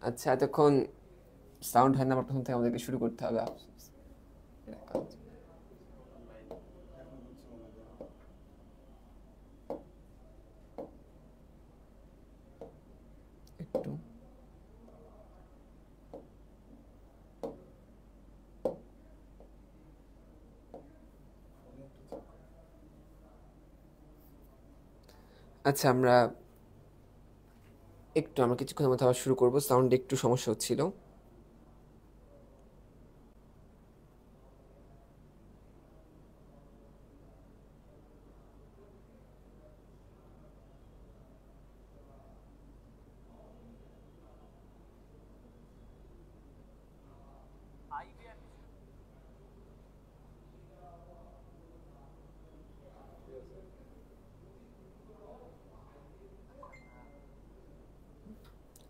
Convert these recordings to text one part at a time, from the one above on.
আচ্ছা, এতক্ষণ সাউন্ড হয় না, আবার প্রথম থেকে আমাদেরকে শুরু করতে হবে। একটু আচ্ছা, আমরা কিছুক্ষণের মধ্যে আবার শুরু করবো। সাউন্ডে একটু সমস্যা হচ্ছিল।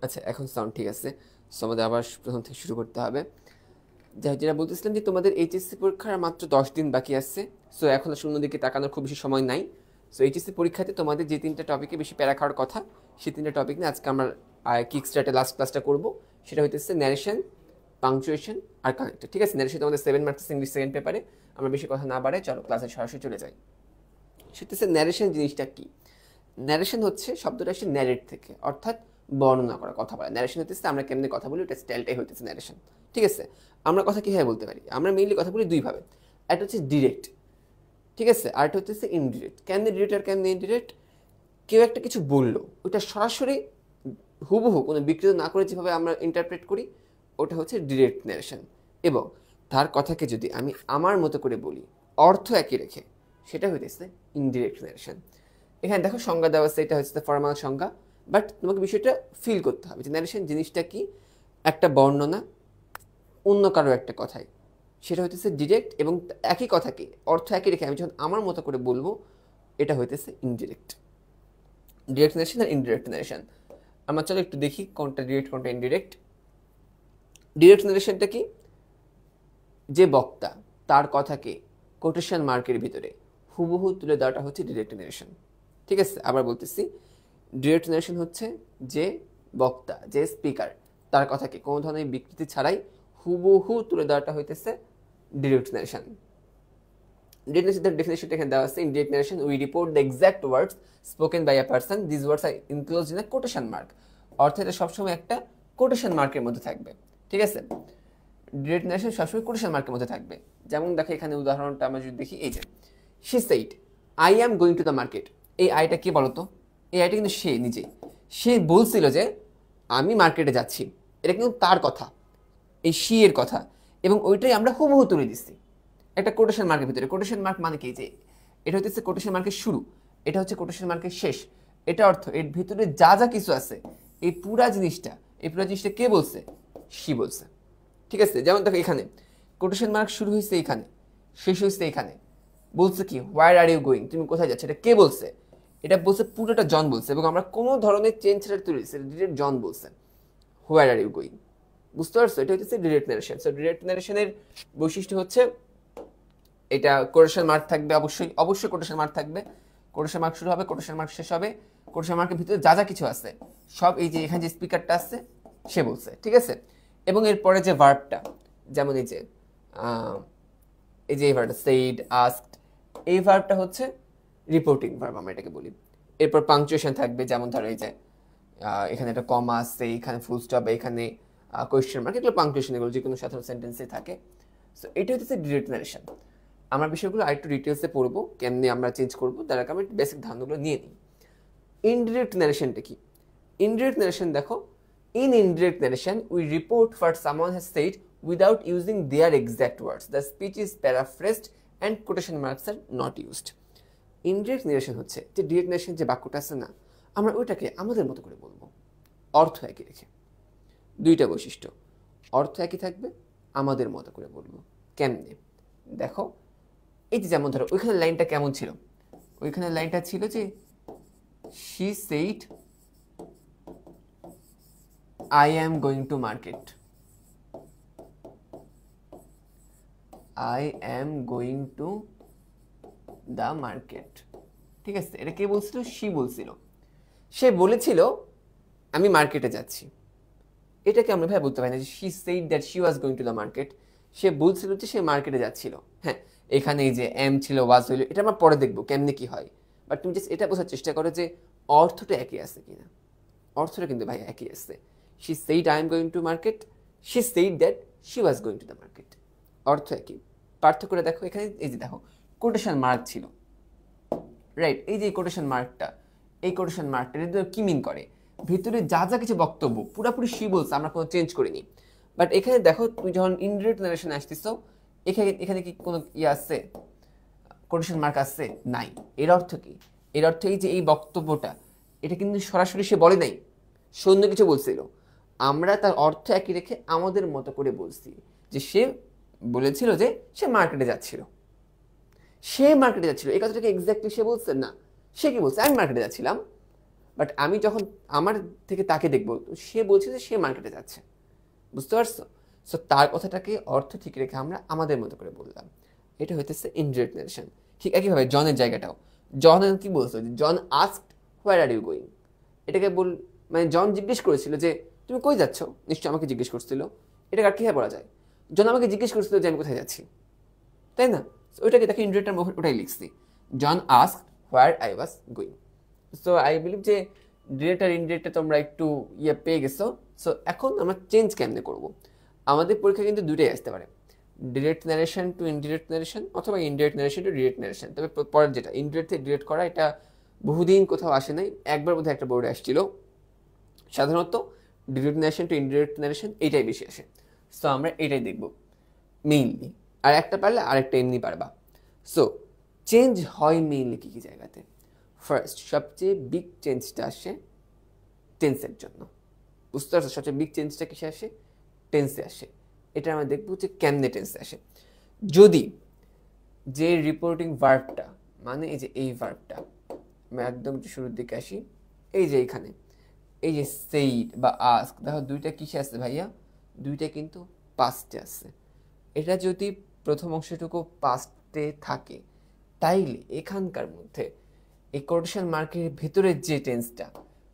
আচ্ছা, এখন সাউন্ড ঠিক আছে। সো আমাদের আবার প্রথম থেকে শুরু করতে হবে। যেটা বলতেছিলাম যে তোমাদের এইচএসসি পরীক্ষার মাত্র 10 দিন বাকি আছে। সো এখন শূন্য দিকে তাকানোর খুব বেশি সময় নাই। সো এইচএসসি পরীক্ষাতে তোমাদের যে 3টা টপিকে বেশি প্যারা খাওয়ার কথা, সেই 3টা টপিক নিয়ে আজকে আমরা কিক স্টার্টে লাস্ট ক্লাসটা করবো। সেটা হইতেছে ন্যারেশন, পাংচুয়েশন আর কানেক্টর। ঠিক আছে, ন্যারেশন তোমাদের 7 মার্কস ইংলিশ সেকেন্ড পেপারে। আমরা বেশি কথা না বাড়াই, চলো ক্লাসে সরাসরি চলে যাই। সেটা হচ্ছে ন্যারেশন জিনিসটা কি। ন্যারেশন হচ্ছে শব্দটা আসছে ন্যারেট থেকে, অর্থাৎ বর্ণনা করা, কথা বলা। ন্যারেশন হচ্ছে আমরা কেমনি কথা বলি, ওটা স্টাইলটাই হইতেছে ন্যারেশন। ঠিক আছে, আমরা কথা কীভাবে বলতে পারি? আমরা মেইনলি কথা বলি দুইভাবে। একটা হচ্ছে ডিরেক্ট, ঠিক আছে, আরেকটা হচ্ছে ইনডিরেক্ট। কেমনি ডিরেক্ট আর কেমনি ইনডিরেক্ট? কেউ একটা কিছু বললো, ওটা সরাসরি হুবহু কোনো বিকৃত না করে যেভাবে আমরা ইন্টারপ্রেট করি, ওটা হচ্ছে ডিরেক্ট ন্যারেশন। এবং তার কথাকে যদি আমি আমার মতো করে বলি, অর্থ একই রেখে, সেটা হইতেছে ইনডিরেক্ট ন্যারেশন। এখানে দেখো সংজ্ঞা দেওয়া আছে, এটা হচ্ছে ফর্মাল সংজ্ঞা। বাট তোমাকে বিষয়টা ফিল করতে হবে যে ন্যারেশন জিনিসটা কি। একটা বর্ণনা অন্য কারো একটা কথায়, সেটা হইতেছে ডিরেক্ট, এবং একই কথাকে অর্থ একই রেখে আমি যখন আমার মতো করে বলবো, এটা হইতেছে ইনডিরেক্ট। ডিরেক্ট ন্যারেশন আর ইনডিরেক্ট ন্যারেশন, আমরা চলো একটু দেখি কোনটা ডিরেক্ট কোনটা ইনডিরেক্ট। ডিরেক্ট ন্যারেশনটা কি? যে বক্তা তার কথাকে কোটেশন মার্কের ভিতরে হুবহু তুলে দেওয়াটা হচ্ছে ডিরেক্ট ন্যারেশন। ঠিক আছে, আবার বলতেছি, ডিরেক্ট ন্যারেশন হচ্ছে যে বক্তা, যে স্পিকার, তার কথাকে কোনো ধরনের বিকৃতি ছাড়াই হুবহু তুলে দেওয়াটা হইতেছে ডিরেক্ট ন্যারেশন। ডিরেক্ট ন্যারেশনের ডেফিনেশনটা এখানে দেওয়া আছে। In direct narration we report the exact words spoken by a person, this words are enclosed in a quotation mark. অর্থাৎ এটা সবসময় একটা কোটেশন মার্কের মধ্যে থাকবে। ঠিক আছে, ডিরেক্ট ন্যারেশন সবসময় কোটেশন মার্কের মধ্যে থাকবে। যেমন দেখো এখানে উদাহরণটা আমরা যদি দেখি, এই যে she said I am going to the market. এই আইটা কি বলতো? এই আইটা কিন্তু সে নিজে, সে বলছিল যে আমি মার্কেটে যাচ্ছি। এটা কিন্তু তার কথা, এই শি এর কথা, এবং ওইটাই আমরা হুবহু তুলে দিচ্ছি একটা কোটেশন মার্কের ভিতরে। কোটেশন মার্ক মানে কি? যে এটা হচ্ছে কোটেশন মার্কের শুরু, এটা হচ্ছে কোটেশন মার্কের শেষ। এটা অর্থ এর ভিতরে যা যা কিছু আছে, এই পুরা জিনিসটা কে বলছে? শি বলছে। ঠিক আছে, যেমন দেখো এখানে কোটেশন মার্ক শুরু হয়েছে এখানে, শেষ হয়েছে এখানে। বলছে কি? হোয়ার আর ইউ গোয়িং, তুমি কোথায় যাচ্ছ? এটা কে বলছে? এটা বলছে পুরোটা জন বলছে, এবং আমরা কোনো ধরনের চেঞ্জ ছাড়া তুলে দিচ্ছি, ডিরেক্ট জন বলছে হোয়ার আর ইউ গোয়িং। বুঝতে পারছো? এটা হচ্ছে ডিরেক্ট ন্যারেশন। সো ডিরেক্ট ন্যারেশনের বৈশিষ্ট্য হচ্ছে এটা কোটেশন মার্ক থাকবে, অবশ্যই কোটেশন মার্ক থাকবে। কোটেশন মার্ক শুরু হবে, কোটেশন মার্ক শেষ হবে। কোটেশন মার্কের ভিতরে যা যা কিছু আছে সব এই যে এখানে যে স্পিকারটা আছে সে বলছে। ঠিক আছে, এবং এরপরে যে ভার্বটা, যেমন এই যে এই ভার্বটা সেইড, আস্কড, এই ভার্বটা হচ্ছে রিপোর্টিং ভার্ব, আমরা এটাকে বলি। এরপর পাংচুয়েশন থাকবে, যেমন ধরো এই যে এখানে একটা কমা আছে, এখানে ফুল স্টপ, এখানে কোয়েশ্চেন মার্ক, এগুলো পাংচুয়েশন, এগুলো যে কোনো সাধারণ সেন্টেন্সে থাকে। সো এটা হচ্ছে ডিরেক্ট ন্যারেশন। আমরা বিষয়গুলো আরেকটু ডিটেলসে পড়বো, কেমনি আমরা চেঞ্জ করবো, তার আগে আমি বেসিক ধারণাগুলো নিয়ে নিই। ইনডিরেক্ট ন্যারেশনটা কি? ইনডিরেক্ট ন্যারেশন দেখো, in indirect narration we report what someone has said without using their exact words. The speech is paraphrased and quotation marks are not used. Indirect narration হচ্ছে যে ডিরেক্ট ন্যারেশন যে বাক্যটা আছে না, আমরা ওইটাকে আমাদের মতো করে বলবো, অর্থ একই রেখে। দুইটা বৈশিষ্ট্য, অর্থ একই থাকবে, আমাদের মতো করে বলবো। কেমনে? দেখো, এই যে যেমন ধরো ওইখানে লাইনটা কেমন ছিল? ওইখানে লাইনটা ছিল যে she said I am going to market. I am going to the market. ঠিক আছে, এটা কে বলছিল? she বলছিল। সে বলেছিল আমি মার্কেটে যাচ্ছি, এটাকে আমরা ভাই বলতে পারি না যে she said that she was going to the market. সে বলছিল যে সে মার্কেটে যাচ্ছিল। হ্যাঁ, এখানে এই যে এম ছিল, ওয়াজ হইলো, এটা আমরা পরে দেখবো কেমনে কি হয়। বাট তুমি জাস্ট এটা বোঝার চেষ্টা করো যে অর্থটা একই আছে কিনা। অর্থটা কিন্তু ভাই একই আছে। She said I am going to market, she said that she was going to the market, অর্থ একই। পার্থক্যটা দেখো, এখানে এই যে দেখো কোটেশন মার্ক ছিল, রাইট? এই যে কোটেশন মার্কটা, এই কোটেশন মার্কটা এটা কি মিন করে, ভিতরে যা যা কিছু বক্তব্য পুরোপুরি সি বলছে, আমরা কোনো চেঞ্জ করিনি। বাট এখানে দেখো তুমি যখন ইনডিরেক্ট নারেশনে আসতেছো, এখানে এখানে কি কোনো আছে, কোটেশন মার্ক আছে? নাই। এর অর্থ কি? এর অর্থ এই যে এই বক্তব্যটা, এটা কিন্তু সরাসরি সে বলে নাই, সৈন্য কিছু বলছিল, আমরা তার অর্থ একই রেখে আমাদের মতো করে বলছি। যে সে বলেছিল যে সে মার্কেটে যাচ্ছিল, সে মার্কেটে যাচ্ছিল, এই কথাটাকে এক্স্যাক্টলি সে বলছে না। সে কি বলছে? আমি মার্কেটে যাচ্ছিলাম। বাট আমি যখন আমার থেকে তাকে দেখবো, সে বলছে যে সে মার্কেটে যাচ্ছে। বুঝতে পারছো? সো তার কথাটাকে অর্থ ঠিক রেখে আমরা আমাদের মতো করে বললাম। এটা হইতেছে ইনডিরেক্ট নারেশন। ঠিক একইভাবে জনের জায়গাটাও, জন কি বলছো? John asked where are you going. এটাকে মানে জন জিজ্ঞেস করেছিল যে তুমি কই যাচ্ছ, নিশ্চয়ই আমাকে জিজ্ঞেস করছিল। এটাকে আর কীভাবে বলা যায়? জন আমাকে জিজ্ঞেস করছিল যে আমি কোথায় যাচ্ছি, তাই না? ওইটাকে দেখে ইনডিরেক্ট ওটাই লিখছি, John asked where I was going. So I believe যে ডিরেক্ট আর ইনডিরেক্টে তোমরা একটু পেয়ে গেছো। সো এখন আমরা চেঞ্জ কেমনে করব? আমাদের পরীক্ষা কিন্তু দুটোই আসতে পারে, direct narration to indirect narration অথবা indirect narration to direct narration. তবে পরের যেটা ইনডিরেক্ট থেকে ডিরেক্ট করা, এটা বহুদিন কোথাও আসে নাই, একবার বোধহয় একটা বোর্ডে আসছিল। সাধারণত direct narration to indirect narration এইটাই বেশি আসে। সো আমরা এটাই দেখব মেইনলি, আর একটা পারলে আরেকটা এমনি পারবা। সো চেঞ্জ হয় মেইনলি কী কী জায়গাতে? ফার্স্ট সবচেয়ে বিগ চেঞ্জটা আসে টেন্সের জন্য। বুঝতে পারছো? সবচেয়ে বিগ চেঞ্জটা কিসে আসে? টেন্সে আসে। এটা আমরা দেখবো যে কেমনে টেন্সে আসে। যদি যে রিপোর্টিং ভার্বটা, মানে এই যে এই ভার্বটা, আমি একদম শুরুর দিকে আসি, এই যে এইখানে এই যে সেইড বা আস্ক, দেখো দুইটা কিসে আছে ভাইয়া? দুইটা কিন্তু পাস্টে আছে। এটা যদি প্রথম অংশটুকু পাস্টে থাকে, তাইলে এখানকার মধ্যে এই কোটেশন মার্কের ভিতরের যে টেন্সটা,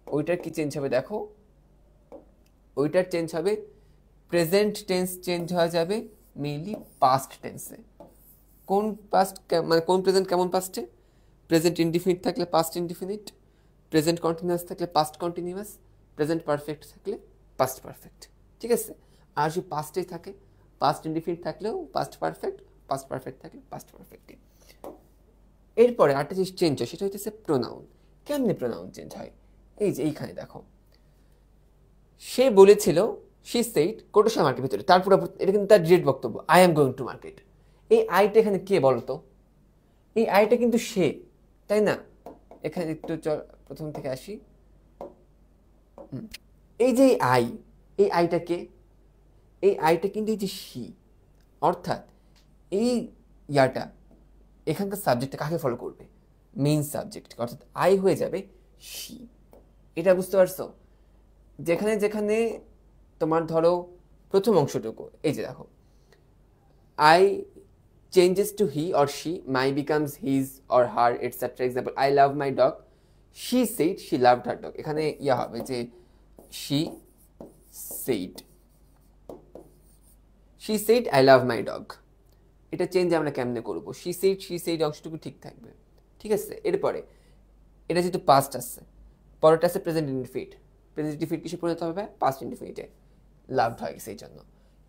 ওইটার কি চেঞ্জ হবে? দেখো ওইটার চেঞ্জ হবে, প্রেজেন্ট টেন্স চেঞ্জ হয়ে যাবে মেইনলি পাস্ট টেন্সে। কোন পাস্ট মানে কোন প্রেজেন্ট কেমন পাস্টে? প্রেজেন্ট ইনডিফিনিট থাকলে পাস্ট ইনডিফিনিট, প্রেজেন্ট কন্টিনিউয়াস থাকলে পাস্ট কন্টিনিউয়াস, প্রেজেন্ট পারফেক্ট থাকলে পাস্ট পারফেক্ট। ঠিক আছে? আর যদি পাস্টেই থাকে, পাস্ট ইনডিফিনিট থাকলেও পাস্ট পারফেক্ট, পাস্ট পারফেক্ট থাকলে পাস্ট পারফেক্ট। এরপরে আরেকটা জিনিস চেঞ্জ হয়, সেটা হচ্ছে প্রোনাউন। কেমনে প্রোনাউন চেঞ্জ হয়? এই যে এইখানে দেখো, সে বলেছিল, শি সেইড কোটেশন মার্কের ভিতরে, তারপর এটা কিন্তু তার ডিরেক্ট বক্তব্য, I am going to market. এই আইটা এখানে কে বলতো? এই আইটা কিন্তু সে, তাই না? এখানে একটু প্রথম থেকে আসি। এই যে আই, এই আইটা কে? এই আইটা কিন্তু এই যে শি, অর্থাৎ এই ইয়াটা এখানকার সাবজেক্টটা কাকে ফলো করবে? মেইন সাবজেক্ট, অর্থাৎ আই হয়ে যাবে শি। এটা বুঝতে পারছো? যেখানে যেখানে তোমার ধরো প্রথম অংশটুকু, এই যে দেখো, I changes to he or she, my becomes his or her, etcetera. Example, I love my dog, she said she loved her dog. এখানে ইয়া হবে যে she said, she said I love my dog. এটা change আমরা কেমনে করবো? She said অংশটুকু ঠিক থাকবে। ঠিক আছে? এরপরে এটা যেহেতু পাস্ট আসছে, পরেরটা আছে প্রেজেন্ট ইনডিফিনিট। প্রেজেন্ট ইনডিফিনিট কিসে পরিণত হবে? পাস্ট ইনডিফিনিটে। লাভড হয়ে গেছে এই জন্য।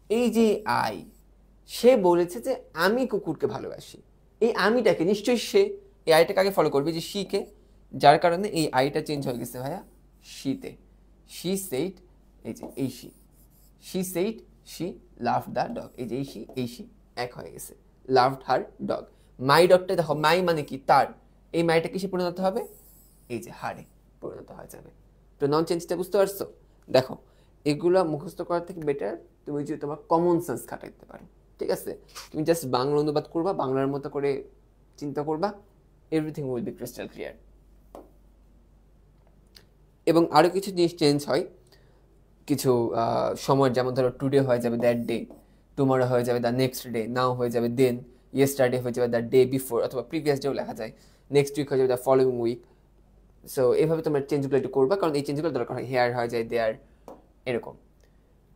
এই যে আই, সে বলেছে যে আমি কুকুরকে ভালোবাসি, এই আমিটাকে নিশ্চয়ই সে, এই আইটাকে আগে ফলো করবে যে শিকে, যার কারণে এই আইটা চেঞ্জ হয়ে গেছে ভাইয়া শীতে। শি সেইড, এই যে এই she said she loved the dog, এই যে এই শি এক হয়ে গেছে, লাভড হার ডগ। মাই ডগটা দেখো, মাই মানে কি? তার। এই মাইটা কিসে পরিণত হবে? এই যে হারে পরিণত হয়ে যাবে। প্রোনাউন চেঞ্জটা বুঝতে পারছো? দেখো এগুলো মুখস্থ করার থেকে বেটার তুমি যদি তোমার কমন সেন্স খাটাইতে পারো। ঠিক আছে? তুমি জাস্ট বাংলা অনুবাদ করবা, বাংলার মতো করে চিন্তা করবা, everything will be crystal clear. এবং আরও কিছু জিনিস চেঞ্জ হয় কিছু সময়, যেমন ধরো টুডে হয়ে যাবে দ্যাট ডে, টুমরো হয়ে যাবে দ্য নেক্সট ডে, নাও হয়ে যাবে দেন, ইয়েস্টারডে হয়ে যাবে দ্য ডে বিফোর, অথবা প্রিভিয়াস ডেও লেখা যায়, নেক্সট উইক হয়ে যাবে দ্য ফলোয়িং উইক, সো এইভাবে তোমরা চেঞ্জগুলো একটু করবা, কারণ এই চেঞ্জগুলো দরকার হয়, হেয়ার হয়ে যায় দেয়ার, এরকম।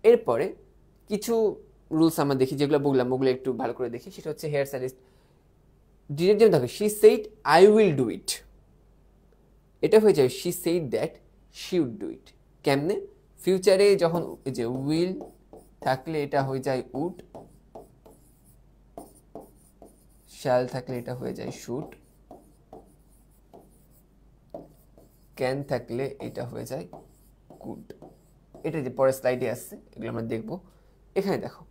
এরপরে কিছু রুলস আমরা দেখি, যেগুলো বললাম ওগুলো একটু ভালো করে দেখি। সেটা হচ্ছে হেয়ার স্টাইলিস্ট ডিরেক্ট যেমন থাকে, she said I will do it, এটা হয়ে যায় she said that she would do it. কেমনে? ফিউচারে যখন এই যে উইল থাকলে এটা হয়ে যায় উড, শ্যাল থাকলে এটা হয়ে যায় শুড, ক্যান থাকলে এটা হয়ে যায় কুড। এটা যে পরের স্লাইডে আসছে, এগুলো আমরা দেখবো। এখানে দেখো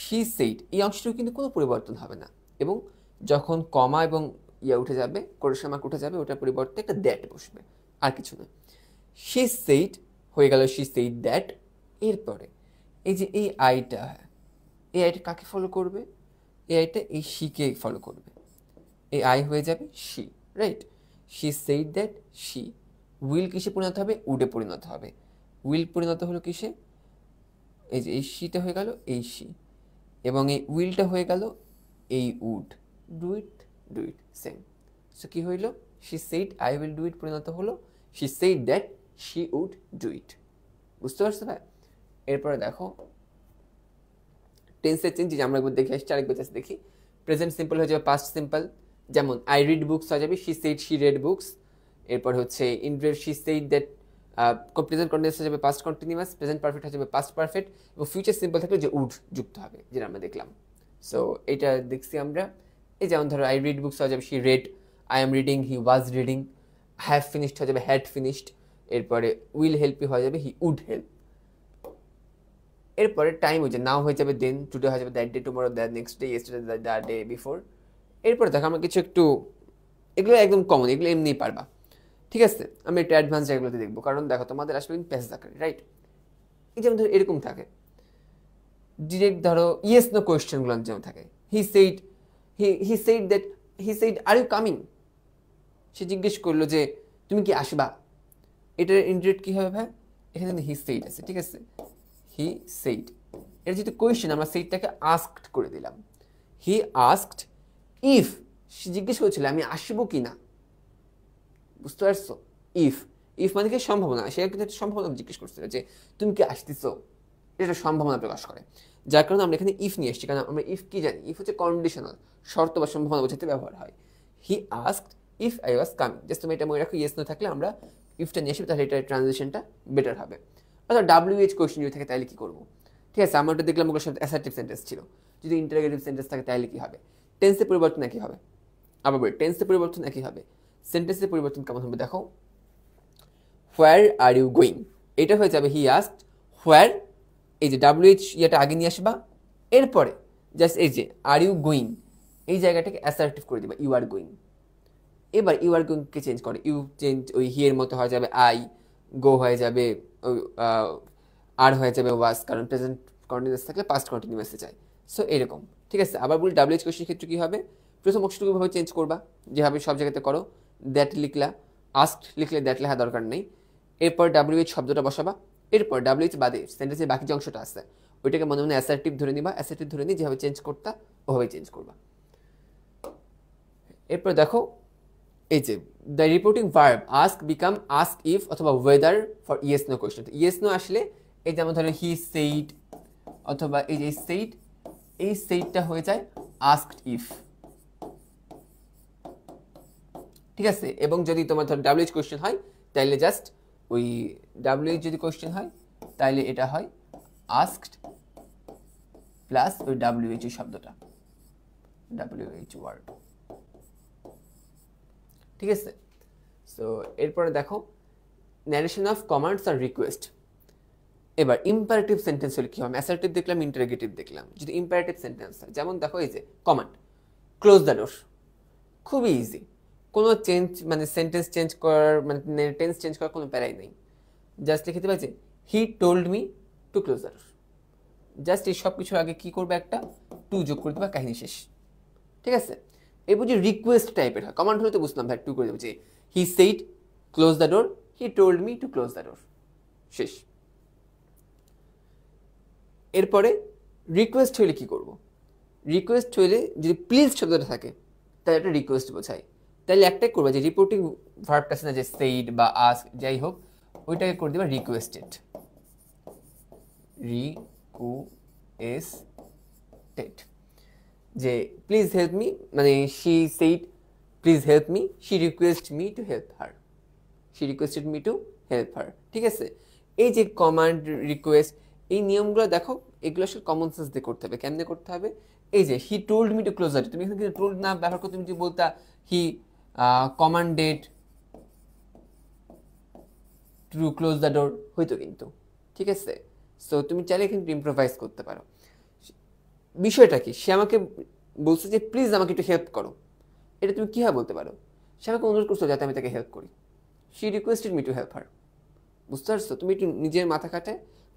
শি সেইড, এই অংশটুকু কিন্তু কোনো পরিবর্তন হবে না, এবং যখন কমা এবং উঠে যাবে, কোটেশন মার্ক উঠে যাবে, ওটার পরিবর্তে একটা দ্যাট বসবে, আর কিছু না। শি সেইড হয়ে গেল শি সেইড দ্যাট। এরপরে এই যে এই আইটা, এই আইটা কাকে ফলো করবে? এই আইটা এই শিকে ফলো করবে, এই আই হয়ে যাবে she, right? She said that she. Will কিসে পরিণত হবে? উডে পরিণত হবে। উইল পরিণত হলো কিসে? এই যে এই শিটা হয়ে গেল এই শি, এবং এই উইলটা হয়ে গেল এই would. Do it, do it, same. So কি হইল? She said I will do it পরিণত হলো she said that she would do it. বুঝতে পারছো ভাই? এরপরে দেখো টেন্সের চেঞ্জ, যে আমরা একবার দেখে আসছি, আরেকবার জাস্ট দেখি। প্রেজেন্ট সিম্পল হয়ে যাবে পাস্ট সিম্পল, যেমন আই রিড বুকস হয়ে যাবে she said she read books. এরপর হচ্ছে indirect she said that, present continuous হয়ে যাবে পাস্ট কন্টিনিউয়াস, প্রেজেন্ট পারফেক্ট হয়ে যাবে পাস্ট পারফেক্ট, এবং ফিউচার সিম্পল থাকলে যে উড যুক্ত হবে, যেটা আমরা দেখলাম। সো এটা দেখছি আমরা। এই যেমন ধরো আই রিড বুকস হয়ে যাবে she red, I am reading he was reading, have finished হয়ে যাবে হ্যাড ফিনিশড। এরপরে উইল হেল্প ইউ হয়ে যাবে হি উড হেল্প। এরপরে টাইম হয়ে যায়, নাও হয়ে যাবে দেন, টুডে হয়ে যাবে that day, tomorrow that next day, yesterday the day before. এরপরে দেখো আমরা কিছু একটু, এগুলো একদম কমন, এগুলো এমনিই পারবা, ঠিক আছে? আমি একটু অ্যাডভান্স জায়গাগুলোতে দেখবো, কারণ দেখো তোমাদের আসলে প্যাসেজ আকারে, রাইট? এই যেমন ধরো এরকম থাকে, ডিরেক্ট ধরো ইয়েস নো কোয়েশ্চেনগুলো যেমন থাকে, he said, he said that, he said are you coming, সে জিজ্ঞেস করলো যে তুমি কি আসবা। এটার ইনডিরেক্ট কি হবে ভাই? এখানে হি সেইড আছে, ঠিক আছে? হি সেইড, এটা যেহেতু কোয়েশ্চেন, আমরা সেইডটাকে আস্কড করে দিলাম। হি আস্কড ইফ, সে জিজ্ঞেস করেছিল আমি আসবো কি না। বুঝতে পারছো? ইফ, ইফ মানে কি সম্ভাবনা, সে কিন্তু একটা সম্ভাবনা জিজ্ঞেস করছিল যে তুমি কি আসতেছো, এটা সম্ভাবনা প্রকাশ করে। যার কারণে আমরা এখানে ইফ নিয়ে এসেছি, কারণ আমরা ইফ কি জানি? ইফ হচ্ছে কন্ডিশনাল, শর্ত বা সম্ভাবনা বোঝাতে ব্যবহার হয়। He asked if I was coming, just তুমি এটা মনে রাখো, ইয়েস না থাকলে আমরা ইফটা নিয়ে আসি, তাহলে এটা ট্রানজিশনটা বেটার হবে। অর্থাৎ ডাব্লিউএইচ কোয়েশ্চেন যদি থাকে তাহলে কি করবো? ঠিক আছে, আমরা ওটা দেখলাম, ওগুলোর সাথে অ্যাসার্টিভ সেন্টেন্স ছিল। যদি ইন্টারোগেটিভ সেন্টেন্স থাকে তাহলে কি হবে? টেন্সের পরিবর্তন একই হবে। আবার বলি, টেন্সের পরিবর্তন একই হবে। সেন্টেন্সের পরিবর্তন কেমন হবে দেখো, হোয়ার আর ইউ গোয়িং, এটা হয়ে যাবে হি আস্কড হোয়ার, এই যে ডাব্লিউএইচ ইয়েটা আগে নিয়ে আসবা, এরপরে জাস্ট এই যে আর ইউ গোয়িং, এই জায়গাটাকে অ্যাসার্টিভ করে দিবা, ইউ আর গোয়িং। এবার ইউ আর গোয়িংকে চেঞ্জ করে, ইউ চেঞ্জ ওই হি এর মতো হয়ে যাবে আই, গো হয়ে যাবে আর হয়ে যাবে ওয়াজ, কারণ প্রেজেন্ট কন্টিনিউয়াস থাকলে পাস্ট কন্টিনিউয়াসে যায়। সো এরকম, ঠিক আছে? আবার বলি ডাব্লিউএইচ কোয়েশ্চেনের ক্ষেত্রে কী হবে? প্রথম অংশটুকু ভাবে চেঞ্জ করবা, যেভাবে সব জায়গাতে করো। দ্যাট লিখলা, আস্কড লিখলে দ্যাট লেখা দরকার নেই। এরপর ডাব্লিউএইচ শব্দটা বসাবা, এরপর ডাব্লিউএইচ বাদে সেন্টেন্সের বাকি যে অংশটা আছে ওইটাকে মনে মনে অ্যাসার্টিভ ধরে নিবা, অ্যাসার্টিভ ধরে নিয়ে যেভাবে চেঞ্জ করতা ওভাবে চেঞ্জ করবা। এরপর দেখো এই যে the reporting verb ask become ask if অথবা whether for yes no question. Yes no আসলে এই যেমন ধরো হি সেইড, অথবা এই যে সেইড, এই সেইডটা হয়ে যায় আস্কড ইফ, ঠিক আছে? এবং যদি তোমার ধর ডাব্লিউএইচ কোয়েশ্চেন হয় তাহলে জাস্ট ওই ডাব্লিউএইচ যদি কোয়েশ্চেন হয় তাহলে এটা হয় আস্কড প্লাস ওই ডাব্লিউএইচ শব্দটা, ডাব্লিউএইচ ওয়ার্ড, ঠিক আছে? সো এরপরে দেখো ন্যারেশন অফ কমান্ডস আর রিকোয়েস্ট। এবার ইম্পারেটিভ সেন্টেন্স হলে কি হবে? অ্যাসার্টিভ দেখলাম, ইন্টারোগেটিভ দেখলাম। যদি ইম্পারেটিভ সেন্টেন্স হয়, যেমন দেখো এই যে কমান্ড ক্লোজ দ্য ডোর, খুবই ইজি, কোনো চেঞ্জ মানে সেন্টেন্স চেঞ্জ করার মানে টেন্স চেঞ্জ করার কোনো প্যারাই নেই। জাস্ট লিখে দেবে যে he told me two close the door, just এই সব কিছুর আগে কি করবে? একটা টু যোগ করে দেবা, কাহিনী শেষ, ঠিক আছে? এই বুঝি রিকোয়েস্ট টাইপের হয়। কমান্ড হলে তো বুঝলাম ভাই, টু করে দেবো যে he said close the door, he told me two close the ডোর, শেষ। এরপরে রিকোয়েস্ট হইলে কি করব? রিকোয়েস্ট হইলে যদি প্লিজ শব্দটা থাকে তাহলে একটা রিকোয়েস্ট বোঝায়, তাহলে একটাই করবে যে রিপোর্টিং ভার্বটা আছে না, যে সেইড বা আস্ক যাই হোক, ওইটাকে করে দিবা রিকোয়েস্টেড। রিকোয়েস্টেড, যে প্লিজ হেল্প মি, মানে she said please help me, she request me to help her, she requested me to help হার। ঠিক আছে, এই যে কমান্ড রিকোয়েস্ট, এই নিয়মগুলো দেখো, এগুলো আসলে কমন সেন্স দিয়ে করতে হবে। কেমনে করতে হবে? এই যে he told me two close the ডোর, তুমি এখানে কিন্তু টোল্ড না ব্যবহার করতে, তুমি যদি বলতা he commanded to close the door হইতো কিন্তু। ঠিক আছে, সো তুমি চাইলে কিন্তু ইম্প্রোভাইজ করতে পারো। বিষয়টা কি, সে আমাকে বলছে যে প্লিজ আমাকে একটু হেল্প করো, এটা তুমি কীভাবে বলতে পারো? সে আমাকে অনুরোধ করছো যাতে আমি তাকে হেল্প করি, she requested me to help হার। বুঝতে পারছো? তুমি একটু নিজের মাথা কাটে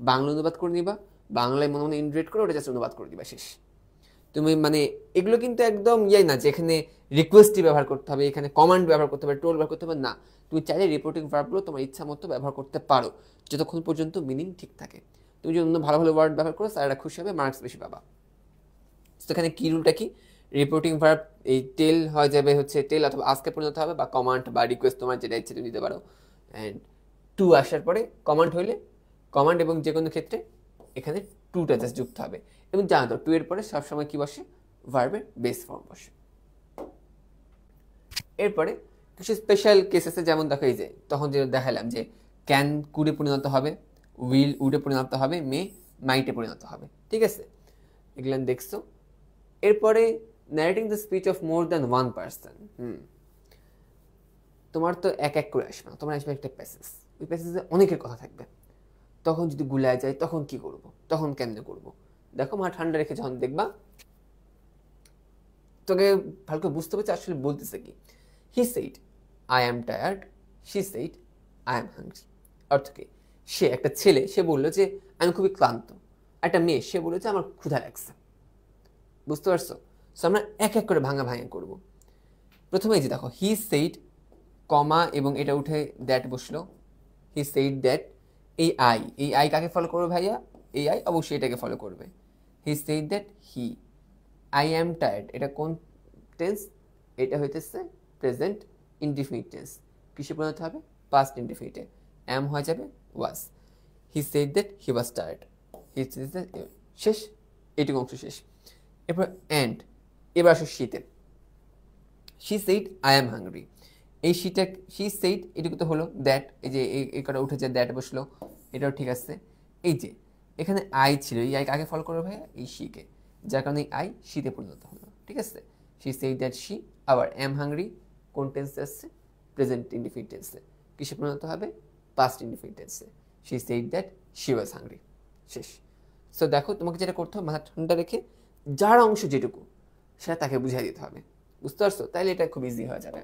বাংলা অনুবাদ করে নিবা, বাংলায় মনে মনে ইন্টারেক্ট করে ওটা জাস্ট অনুবাদ করে দিবা, শেষ। তুমি মানে এগুলো কিন্তু একদম ইয়াই না যে এখানে রিকোয়েস্টই ব্যবহার করতে হবে, এখানে কমান্ড ব্যবহার করতে হবে, টোল ব্যবহার করতে হবে, না। তুমি চাইলে রিপোর্টিং ভার্বগুলো তোমার ইচ্ছা মতো ব্যবহার করতে পারো, যতক্ষণ পর্যন্ত মিনিং ঠিক থাকে। তুমি যদি অন্য ভালো ভালো ওয়ার্ড ব্যবহার করো, স্যারেরা খুশি হবে, মার্কস বেশি পাবা। তো এখানে কি রুলটা কি, রিপোর্টিং ভার্ব এই টেল হয়ে যাবে হচ্ছে টেল অথবা আজকে পরিণত হবে, বা কমান্ড বা রিকোয়েস্ট তোমার যেটা ইচ্ছে তুমি দিতে পারো। অ্যান্ড টু আসার পরে কমান্ড হইলে কমান্ড, এবং যে কোনো ক্ষেত্রে এখানে টুটা জাস্ট যুক্ত হবে। এবং জানো তো টু এর পরে সবসময় কি বসে? ভার্বের বেস ফর্ম বসে। এরপরে কিছু স্পেশাল কেস আছে, যেমন দেখো এই যে তখন যে দেখালাম যে ক্যান কুডে পরিণত হবে, উইল উডে পরিণত হবে, মে মাইটে পরিণত হবে। ঠিক আছে, এগুলো দেখছো। এরপরে narrating the speech of more than one person. তোমার তো এক এক করে আসবে না, তোমার আসবে একটা প্যাসেজ, ওই প্যাসেজে অনেকের কথা থাকবে। তখন যদি গুলায় যায় তখন কি করব, তখন কেমনে করব? দেখো মা ঠান্ডা রেখে যখন দেখবা, তোকে ভালো করে বুঝতে পারছি আসলে বলতেছে কি। He said I am tired, she said I am hungry. অর্থ কি, সে একটা ছেলে, সে বললো যে আমি খুবই ক্লান্ত। একটা মেয়ে, সে বললো যে আমার ক্ষুধা লাগছে। বুঝতে পারছো? সো আমরা এক এক করে ভাঙা ভাঙা করবো। প্রথমে যে দেখো হি সেইড কমা এবং এটা উঠে দ্যাট বসলো, হি সেইড দ্যাট। এই আই কাকে ফলো করবে ভাইয়া? এই আই অবশ্যই এটাকে ফলো করবে। হি said that he. I am tired, এটা কোন টেন্স? এটা হইতেছে প্রেজেন্ট ইনডিফিনিট টেন্স। কিসে পরিণত হবে? পাস্ট ইনডিফিনিটে। অ্যাম হয়ে যাবে was. He said that he was tired. শেষ, এইটুকু অংশ শেষ। এরপর অ্যান্ড, এবার আসো শীতে। She said I am hungry. এই শীটা শি সেইড এটুকু তো হলো, দ্যাট এই যে এই কটা উঠেছে, দ্যাট বসলো, এটাও ঠিক আছে। এই যে এখানে আই ছিল, এই আই কাকে ফলো করবে ভাইয়া? এই শিকে, যার কারণে আই শীতে পরিণত হলো। ঠিক আছে, শি সেইড দ্যাট শি। আবার অ্যাম হাংরি কোন টেন্সে আসছে? প্রেজেন্ট ইনডিফিনিট টেন্সে। কিসে পরিণত হবে? পাস্ট ইনডিফিনিট টেন্সে। She said that she was hungry. শেষ। সো দেখো তোমাকে যেটা করতে হবে, মাথা ঠান্ডা রেখে যার অংশ যেটুকু সেটা তাকে বুঝিয়ে দিতে হবে। বুঝতে পারছো? তাইলে এটা খুব ইজি হয়ে যাবে।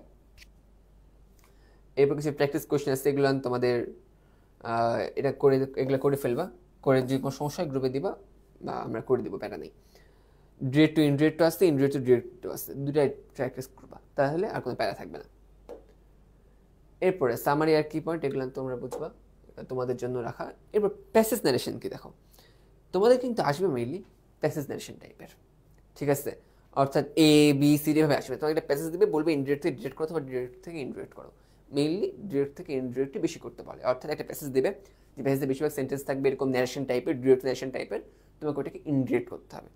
এরপর কিছু প্র্যাকটিস কোয়েশ্চেন আছে, এগুলো তোমাদের এটা করে, এগুলো করে ফেলবা, করে যদি কোনো সমস্যা গ্রুপে দিবা বা আমরা করে দিব, প্যারা নেই। ডিরেক্ট টু ইনডিরেক্ট টু আসছে, ইনডিরেক্ট টু ডিরেক্ট টু আসছে, দুটাই প্র্যাকটিস করবা, তাহলে আর কোনো প্যারা থাকবে না। এরপরে সামারি আর কি পয়েন্ট, এগুলো তোমরা বুঝবা, তোমাদের জন্য রাখা। এরপর প্যাসেজ ন্যারেশন কি দেখো, তোমাদের কিন্তু আসবে মেইনলি প্যাসেজ ন্যারেশন টাইপের। ঠিক আছে, অর্থাৎ এ বি সি ডি ভাবে আসবে। তোমাকে একটা প্যাসেজ দিবে, বলবে ইনডিরেক্ট থেকে ডিরেক্ট করো অথবা ডিরেক্ট থেকে ইনডিরেক্ট করো। মেইনলি ডিরেক্ট থেকে ইনডিরেক্টই বেশি করতে পারে। অর্থাৎ একটা প্যাসেজ দিবে, যে প্যাসেজে বেশিরভাগ সেন্টেন্স থাকবে এরকম ন্যারেশন টাইপের, ডিরেক্ট ন্যারেশন টাইপের, তোমাকে ওটাকে ইনডিরেক্ট করতে হবে।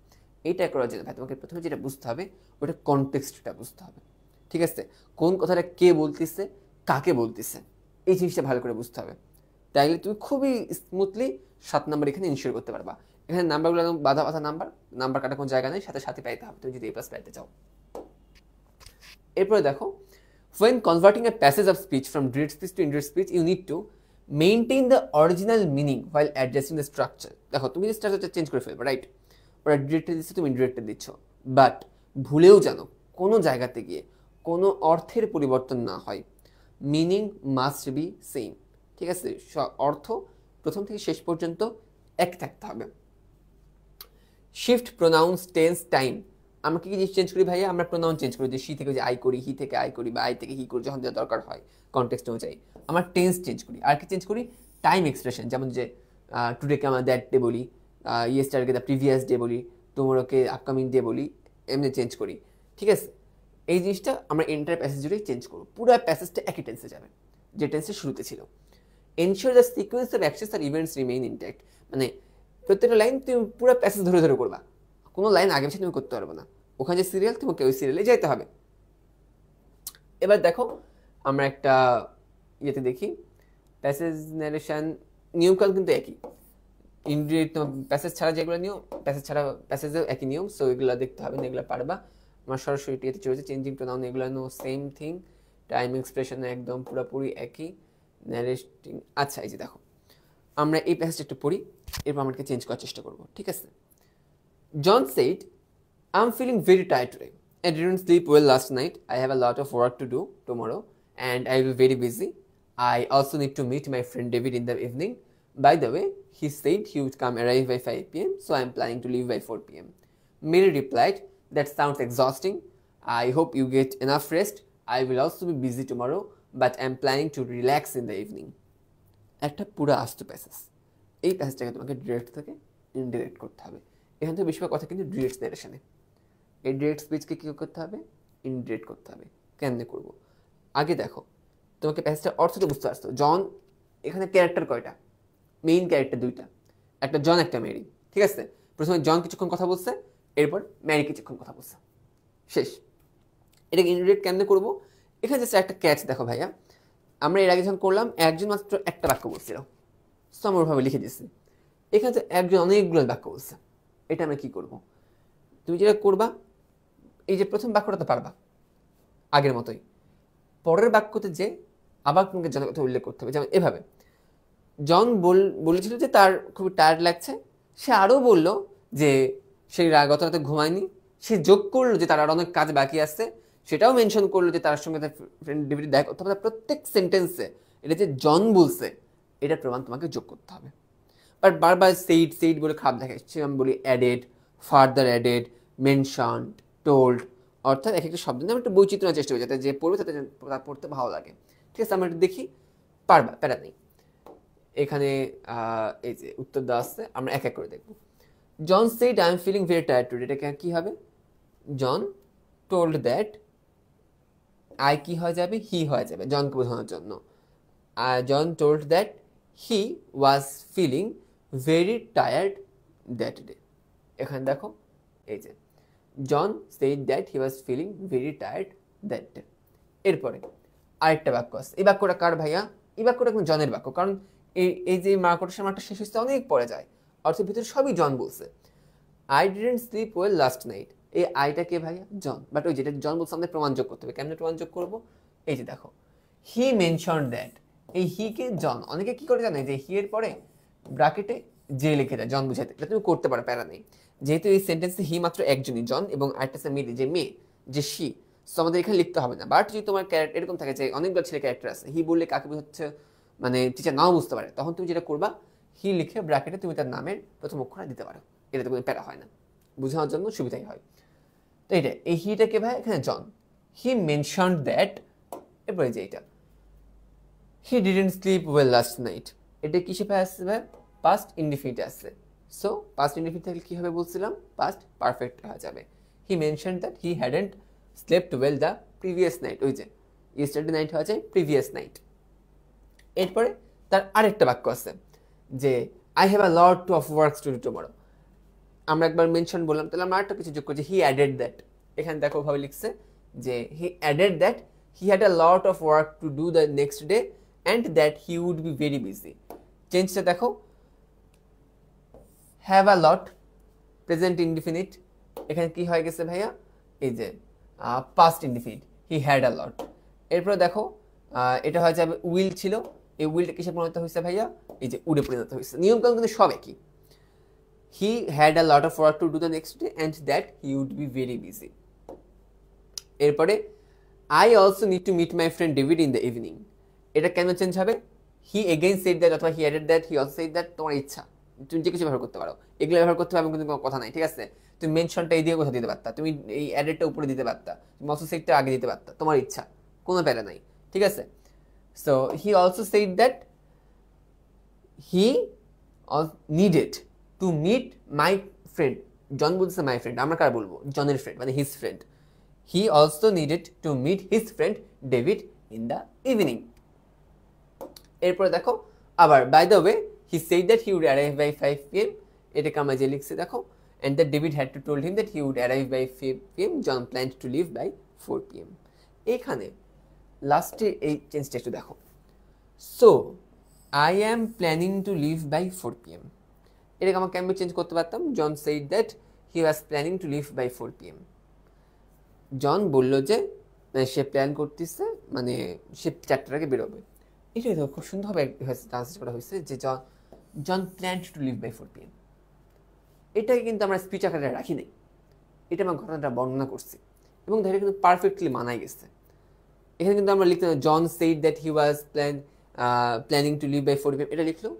এইটা করার জন্য ভাই তোমাকে প্রথমে যেটা বুঝতে হবে, ওটা কনটেক্সটটা বুঝতে হবে। ঠিক আছে, কোন কথাটা কে বলতেছে, কাকে বলতেছে, এই জিনিসটা ভালো করে বুঝতে হবে। তাইলে তুমি খুবই স্মুথলি 7 নাম্বার এখানে ইনশিওর করতে পারবা। এখানে নাম্বারগুলো বাধা বাধা নাম্বার কাটা কোনো জায়গা নেই, সাথে সাথে পাইতে হবে তুমি যদি A+ পাইতে চাও। এরপরে দেখো, when converting a passage of speech from direct speech to indirect speech, you need to maintain the original meaning while adjusting the structure. দেখো তুমি স্ট্রাকচারটা চেঞ্জ করে ফেলবে, রাইট? ওরা ডিরেক্টে দিচ্ছে, তুমি ইনডিরেক্টে দিচ্ছ, বাট ভুলেও জানো কোনো জায়গাতে গিয়ে কোনো অর্থের পরিবর্তন না হয়। Meaning must be same. ঠিক আছে, অর্থ প্রথম থেকে শেষ পর্যন্ত এক থাকতে হবে। Shift pronounce, tense, time. আমরা কি জিনিস চেঞ্জ করি ভাইয়া? আমরা প্রোনাউন চেঞ্জ করি, যে সি থেকে যে আই করি, হি থেকে আই করি, বা আই থেকে হি করি যখন যা দরকার হয় কনটেক্সট অনুযায়ী। আমরা টেন্স চেঞ্জ করি। আর কি চেঞ্জ করি? টাইম এক্সপ্রেশন, যেমন যে টুডেকে আমরা দ্যাট ডে বলি, ইয়েস্টারকে দ্য প্রিভিয়াস ডে বলি, টুমোরোকে আপকামিং ডে বলি, এমনি চেঞ্জ করি। ঠিক আছে, এই জিনিসটা আমরা এন্টার প্যাসেজ জুড়েই চেঞ্জ করবো, পুরো প্যাসেজটা একই টেন্সে যাবে যে টেন্সের শুরুতে ছিল। Ensure the sequence of actions আর ইভেন্টস রিমেইন ইনট্যাক্ট, মানে প্রত্যেকটা লাইন তুমি পুরো প্যাসেজ ধরে ধরে করবা, কোনো লাইন আগে পিছিয়ে তুমি করতে পারবে না, ওখানে যে সিরিয়াল তোমাকে ওই সিরিয়ালে যেতে হবে। এবার দেখো আমরা একটা ইয়েতে দেখি, প্যাসেজ ন্যারেশন নিয়মকানুন কিন্তু একই, ইনডিরেক্ট প্যাসেজ ছাড়া যেগুলো নিয়ম, প্যাসেজ ছাড়া প্যাসেজেও একই নিয়ম, সো এগুলো দেখতে হবে না, এগুলো পারবা। আমার সরাসরি এতে চলেছে চেঞ্জিং প্রোনাউন, এগুলো no same thing, time expression একদম পুরোপুরি একই, ন্যারেটিং। আচ্ছা এই যে দেখো আমরা এই প্যাসেজটা একটু পড়ি, এরপর আমাকে চেঞ্জ করার চেষ্টা করবো, ঠিক আছে। জন said, I'm feeling very tired today. I didn't sleep well last night. I have a lot of work to do tomorrow and I will be very busy. I also need to meet my friend David in the evening. By the way, he said he would come arrive by 5 p.m. so I'm planning to leave by 4 p.m. Mary replied, that sounds exhausting. I hope you get enough rest. I will also be busy tomorrow but I'm planning to relax in the evening. একটা পুরো আস্ত passage, এই প্যাসেজটাকে তোমাকে direct থেকে indirect করতে হবে। এখান থেকে বেশিরভাগ কথা কিন্তু ডিরেক্ট ন্যারেশনে, এই ডিরেক্ট স্পিচকে কী করতে হবে, ইনডিরেক্ট করতে হবে। কেমনে করবো, আগে দেখো তোমাকে প্যাসেজটার অর্থটা বুঝতে পারছো। জন এখানে ক্যারেক্টার কয়টা, মেইন ক্যারেক্টার দুইটা, একটা জন একটা ম্যারি, ঠিক আছে। প্রথমে জন কিছুক্ষণ কথা বলছে, এরপর ম্যারি কিছুক্ষণ কথা বলছে, শেষ। এটাকে ইনডিরেক্ট কেমনে করবো, এখানে জাস্ট একটা ক্যাচ দেখো ভাইয়া, আমরা এর আগে যখন করলাম একজন মাত্র একটা বাক্য বলছিল, সো আমরা ওভাবে লিখে দিচ্ছি। এখানে তো একজন অনেকগুলো বাক্য বলছে, এটা আমরা কী করবো, তুমি যেটা করবা এই যে প্রথম বাক্যটা তো পারবা আগের মতোই, পরের বাক্যতে যে আবার তোমাকে জনের কথা উল্লেখ করতে হবে। যেমন এভাবে, জন বলেছিল যে তার খুবই টায়ার্ড লাগছে, সে আরও বলল যে সে গত রাতে ঘুমায়নি, সে যোগ করলো যে তার আর অনেক কাজ বাকি আছে, সেটাও মেনশন করলো যে তার সঙ্গে তার ফ্রেন্ড ডেভিড দেখা করতে হবে। প্রত্যেক সেন্টেন্সে এটা যে জন বলছে এটার প্রমাণ তোমাকে যোগ করতে হবে। বাট বারবার সেইড বলে খারাপ দেখাচ্ছে, আমি বলি added, further added, mentioned, told, অর্থাৎ এক একটা শব্দ নিয়ে আমি একটু বৈচিত্র্য চেষ্টা করি যাতে যে পড়বে তাতে পড়তে ভালো লাগে, ঠিক আছে। আমরা একটু দেখি, পারবা, প্যারা নেই। এখানে এই যে উত্তর দেওয়া আসছে, আমরা এক এক করে দেখব। John said I am feeling very tired today, এটা কি হবে, জন টোল্ড দ্যাট, আই কি হয়ে যাবে, হি হয়ে যাবে জনকে বোঝানোর জন্য। John told that he was feeling very tired that day. এখানে দেখো এই যে John said that he was feeling very tired that day. এরপরে আরেকটা বাক্য আছে, এই বাক্যটা কার ভাইয়া, এই বাক্যটা কিন্তু জনের বাক্য, কারণ এই যে মার্কটের মার্কটা শেষ হচ্ছে অনেক পরে যায়, অর্থের ভিতরে সবই জন বলছে। I didn't slip well last night, এই আইটা কে ভাইয়া, জন, বাট ওই যেটা জন বলছে আমাদের প্রমাণ যোগ করতে হবে। কেমনে প্রমাণ যোগ করবো, এই যে দেখো হি মেনশন দ্যাট, এই হি কে জন, অনেকে কি করে জানে যে হি এর পরে ব্র্যাকেটে যে লিখে দেয় জন বুঝাতে, এটা তুমি করতে পারো, প্যারা নেই। যেহেতু এই সেন্টেন্সে হি মাত্র একজনই জন এবং আরেকটা মেয়ে যে মেয়ে যে শি, সো আমাদের এখানে লিখতে হবে না। বাট যদি তোমার ক্যারেক্টার এরকম থাকে যে অনেকগুলো ছেলে ক্যারেক্টার আছে, হি বললে কাকে হচ্ছে মানে টিচার নাও বুঝতে পারে, তখন তুমি যেটা করবা হি লিখে ব্র্যাকেটে তুমি তার নামের প্রথম অক্ষর দিতে পারো, এটাতে কোনো প্যারা হয় না, বোঝানোর জন্য সুবিধাই হয়। তো এটা এই হিটাকে ভাই এখানে জন, হি মেনশন দ্যাট, এরপরে যে এটা he didn't slip well last night, এটা কিসে পায় আসছে ভাই, পাস্ট ইনডিফিনিটে আসছে। সো পাস্ট ইনডিফিনিট থাকলে কী হবে বলছিলাম, পাস্ট পারফেক্ট হয়ে যাবে। He mention that he hadn't slept well the previous night, ওই যে ইয়েস্টারডে নাইট হয়ে যায় প্রিভিয়াস নাইট। এরপরে তার আরেকটা বাক্য আছে যে I have a lot of works to do tomorrow, আমরা একবার মেনশন বললাম, তাহলে আমরা আরেকটা কিছু যোগ করছি, হি অ্যাডেড দ্যাট, এখানে দেখো ভাবে লিখছে যে he added that he had a lot of work to do the next day and that he would be very busy. চেঞ্জটা দেখো, have a lot present indefinite, এখানে কি হয়ে গেছে ভাইয়া, এই যে past indefinite, he had a lot. এরপরে দেখো এটা হয়ে যাবে উইল ছিল, এই উইলটা কিসে পরিণত হয়েছে ভাইয়া, এই যে উডে পরিণত হয়েছে। নিয়মকানুন কিন্তু সব একই, he had a lot of work to do the next day and that he would be very busy. এরপরে I also need to meet my friend David in the evening, এটা কেন চেঞ্জ হবে, হি এগেইন সেড দ্যাট অথবা he added that, he also said that, তোমার ইচ্ছা, তুমি যে কিছু ব্যবহার করতে পারো, এগুলো ব্যবহার করতে পারবে কিন্তু কোনো কথা নাই, ঠিক আছে। তুমি মেনশনটা এই দিয়ে কোথাও দিতে পারতা, তুমি এই অ্যাডেডটা উপরে দিতে পারতা, তুমি অলসো সেডটা আগে দিতে পারতা, তোমার ইচ্ছা, কোনো প্যারা নাই, ঠিক আছে। So he also said that he needed to meet my friend, John বলছে মাই ফ্রেন্ড, আমরা কার বলবো, জনের ফ্রেন্ড মানে his friend, he also needed to meet his friend David in the evening. এরপরে দেখো আবার by the way he said that he would arrive by 5 PM, এটাকে আমরা যে লিখছি দেখো, and that David had to told him that he would arrive by 5 PM. John planned to leave by 4 PM. এখানে লাস্টে এই চেঞ্জটা একটু দেখো, so I am planning to leave by 4 PM, এটাকে আমরা কেমন চেঞ্জ করতে পারতাম, John said that he was planning to leave by 4 PM। John বললো যে সে প্ল্যান করতেছে, মানে সে 4টার আগে বেরোবে। এটাই তো খুব সুন্দরভাবে ট্রান্সলেট করা হয়েছে যে John planned to leave by 4 PM। এটাকে কিন্তু আমরা স্পিচ আকারে রাখি নাই, এটা আমার ঘটনাটা বর্ণনা করছি এবং ধরে কিন্তু পারফেক্টলি মানাই গেছে। এখানে কিন্তু আমরা লিখতে John said that he was planning to leave by 4 PM, এটা লিখলেও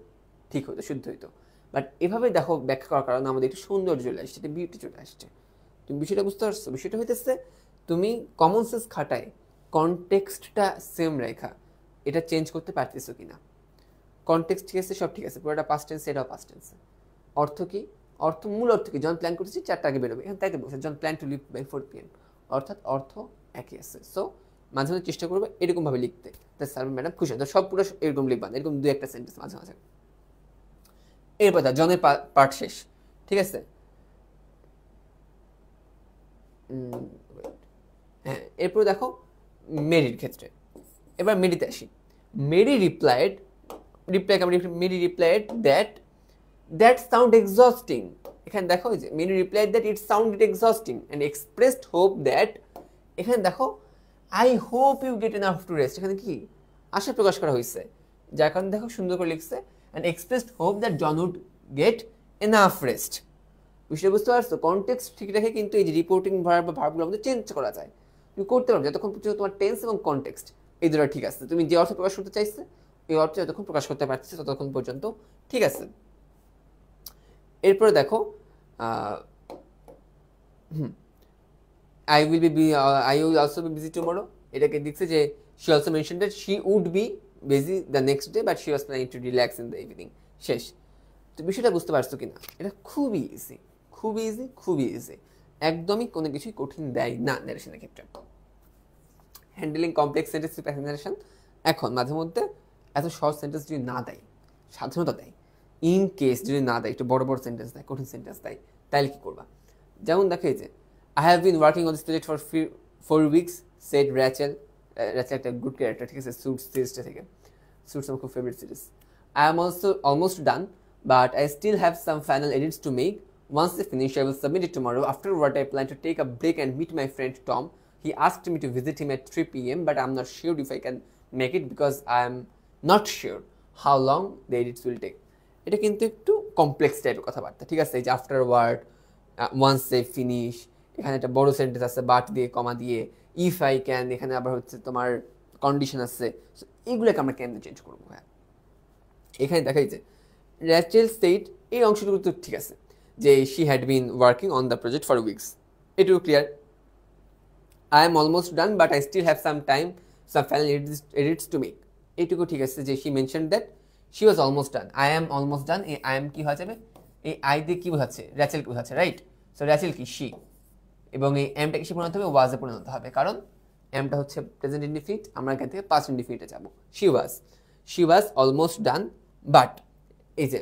ঠিক হতো, শুদ্ধ হইতো। বাট এভাবে দেখো ব্যাখ্যা করার কারণে আমাদের একটু সৌন্দর্য চলে আসছে, একটা বিউটি চলে আসছে। তুমি বিষয়টা বুঝতে পারছো? বিষয়টা হইতেছে তুমি কমন সেন্স খাটায় কনটেক্সটটা সেম রেখা এটা চেঞ্জ করতে পারতেছো কিনা। কনটেক্সট ঠিক আছে, সব ঠিক আছে, পুরোটা পাস্ট টেন্স, এটাও পাস্ট টেন্স। অর্থ কি? মূল অর্থ কি? জন প্ল্যান করতেছি 4টা আগে বেরোবে, এখানে তাই তো বলছে John plan to leave by 4 PM, অর্থাৎ অর্থ একই আছে। সো মাঝে মাঝে চেষ্টা করবে এরকমভাবে লিখতে, তাই স্যার ম্যাডাম খুশি হয়। সব পুরো এরকম লিখবা, এরকম 2-1টা সেন্টেন্স মাঝে মাঝে। এরপর জনের পার্ট শেষ, ঠিক আছে। হ্যাঁ, এরপর দেখো মেরির ক্ষেত্রে, এবার মেরিতে আসি। Mary replied that sound exhausting. এখানে দেখো যে Mary replied that it sounded exhausting and expressed hope that, এখানে দেখো I hope you get enough to rest, এখানে কি আশা প্রকাশ করা হয়েছে, যার কারণে দেখো সুন্দর করে লিখছে and expressed hope that John would get enough rest. বিষয়টা বুঝতে পারছো? কনটেক্সট ঠিক রেখে কিন্তু এই যে রিপোর্টিং ভার্ব বা ভার্বগুলো আমাদের চেঞ্জ করা যায়, তুমি করতে পারবে যতক্ষণ পর্যন্ত তোমার টেন্স এবং কনটেক্সট এই দুটো ঠিক আছে। তুমি যে অর্থ প্রকাশ করতে চাইছে এই অর্থ যতক্ষণ প্রকাশ করতে পারছে ততক্ষণ পর্যন্ত ঠিক আছে। এরপরে দেখো I will also be busy tomorrow, এটাকে দেখছে যে she also mention that she would be busy the next day but she was planning to relax in the evening. শেষ। তো বিষয়টা বুঝতে পারছো কিনা? এটা খুবই ইজি, খুবই ইজি, খুবই ইজি, একদমই কোনো কিছুই কঠিন দেয় না ন্যারেশনের ক্ষেত্রে। Handling complex sentence with narration, এখন মাঝে মধ্যে এত শর্ট সেন্টেন্স যদি না দেয়, সাধারণত দেয়, ইন কেস যদি না দেয়, একটু বড় বড় সেন্টেন্স দেয়, কঠিন সেন্টেন্স দেয়, তাহলে কী করবা? যেমন দেখে যে I have been working on this project for 4 weeks said Rachel. Rachel একটা গুড ক্যারেক্টার, ঠিক আছে, সুটস সিরিজটা থেকে। সুটস আমার খুব favourite series. I am also almost done but I still have some final edits to make. Once they finish, I will submit it tomorrow. Afterward, I plan to take a break and meet my friend Tom. He asked me to visit him at 3 PM, but I'm not sure if I can make it because I'm not sure how long the edits will take. এটা কিন্তু একটু complex টাইপের কথাবার্তা, ঠিক আছে। এই যে afterward, once they finish, এখানে একটা বড় সেন্টেন্স আছে বাট দিয়ে, কমা দিয়ে, ইফ আই ক্যান, এখানে আবার হচ্ছে তোমার কন্ডিশন আছে। এগুলোকে আমরা কেন চেঞ্জ করবো? হ্যাঁ, এখানে দেখাই যে র্যাচেল সেড, এই অংশটুকু তো ঠিক আছে যে she had been working on the project for weeks, এটুকু clear. I am almost done but I still have some final edits to make, এইটুকু ঠিক আছে যে she mention that she was almost done. I am almost done, এই I M কি হয়ে যাবে, এই আই দিয়ে কি বোঝাচ্ছে? র্যাচেলকে বোঝাচ্ছে, রাইট। সো র্যাচেল কি? শি, এবং এই এমটা কি পরিণত হবে? ওয়াজে পরিণত হবে, কারণ এমটা হচ্ছে প্রেজেন্ট ইনডিফিনিট, আমরা এখান থেকে পাস্ট ইনডিফিনিটে যাবো। She was almost done but, এই যে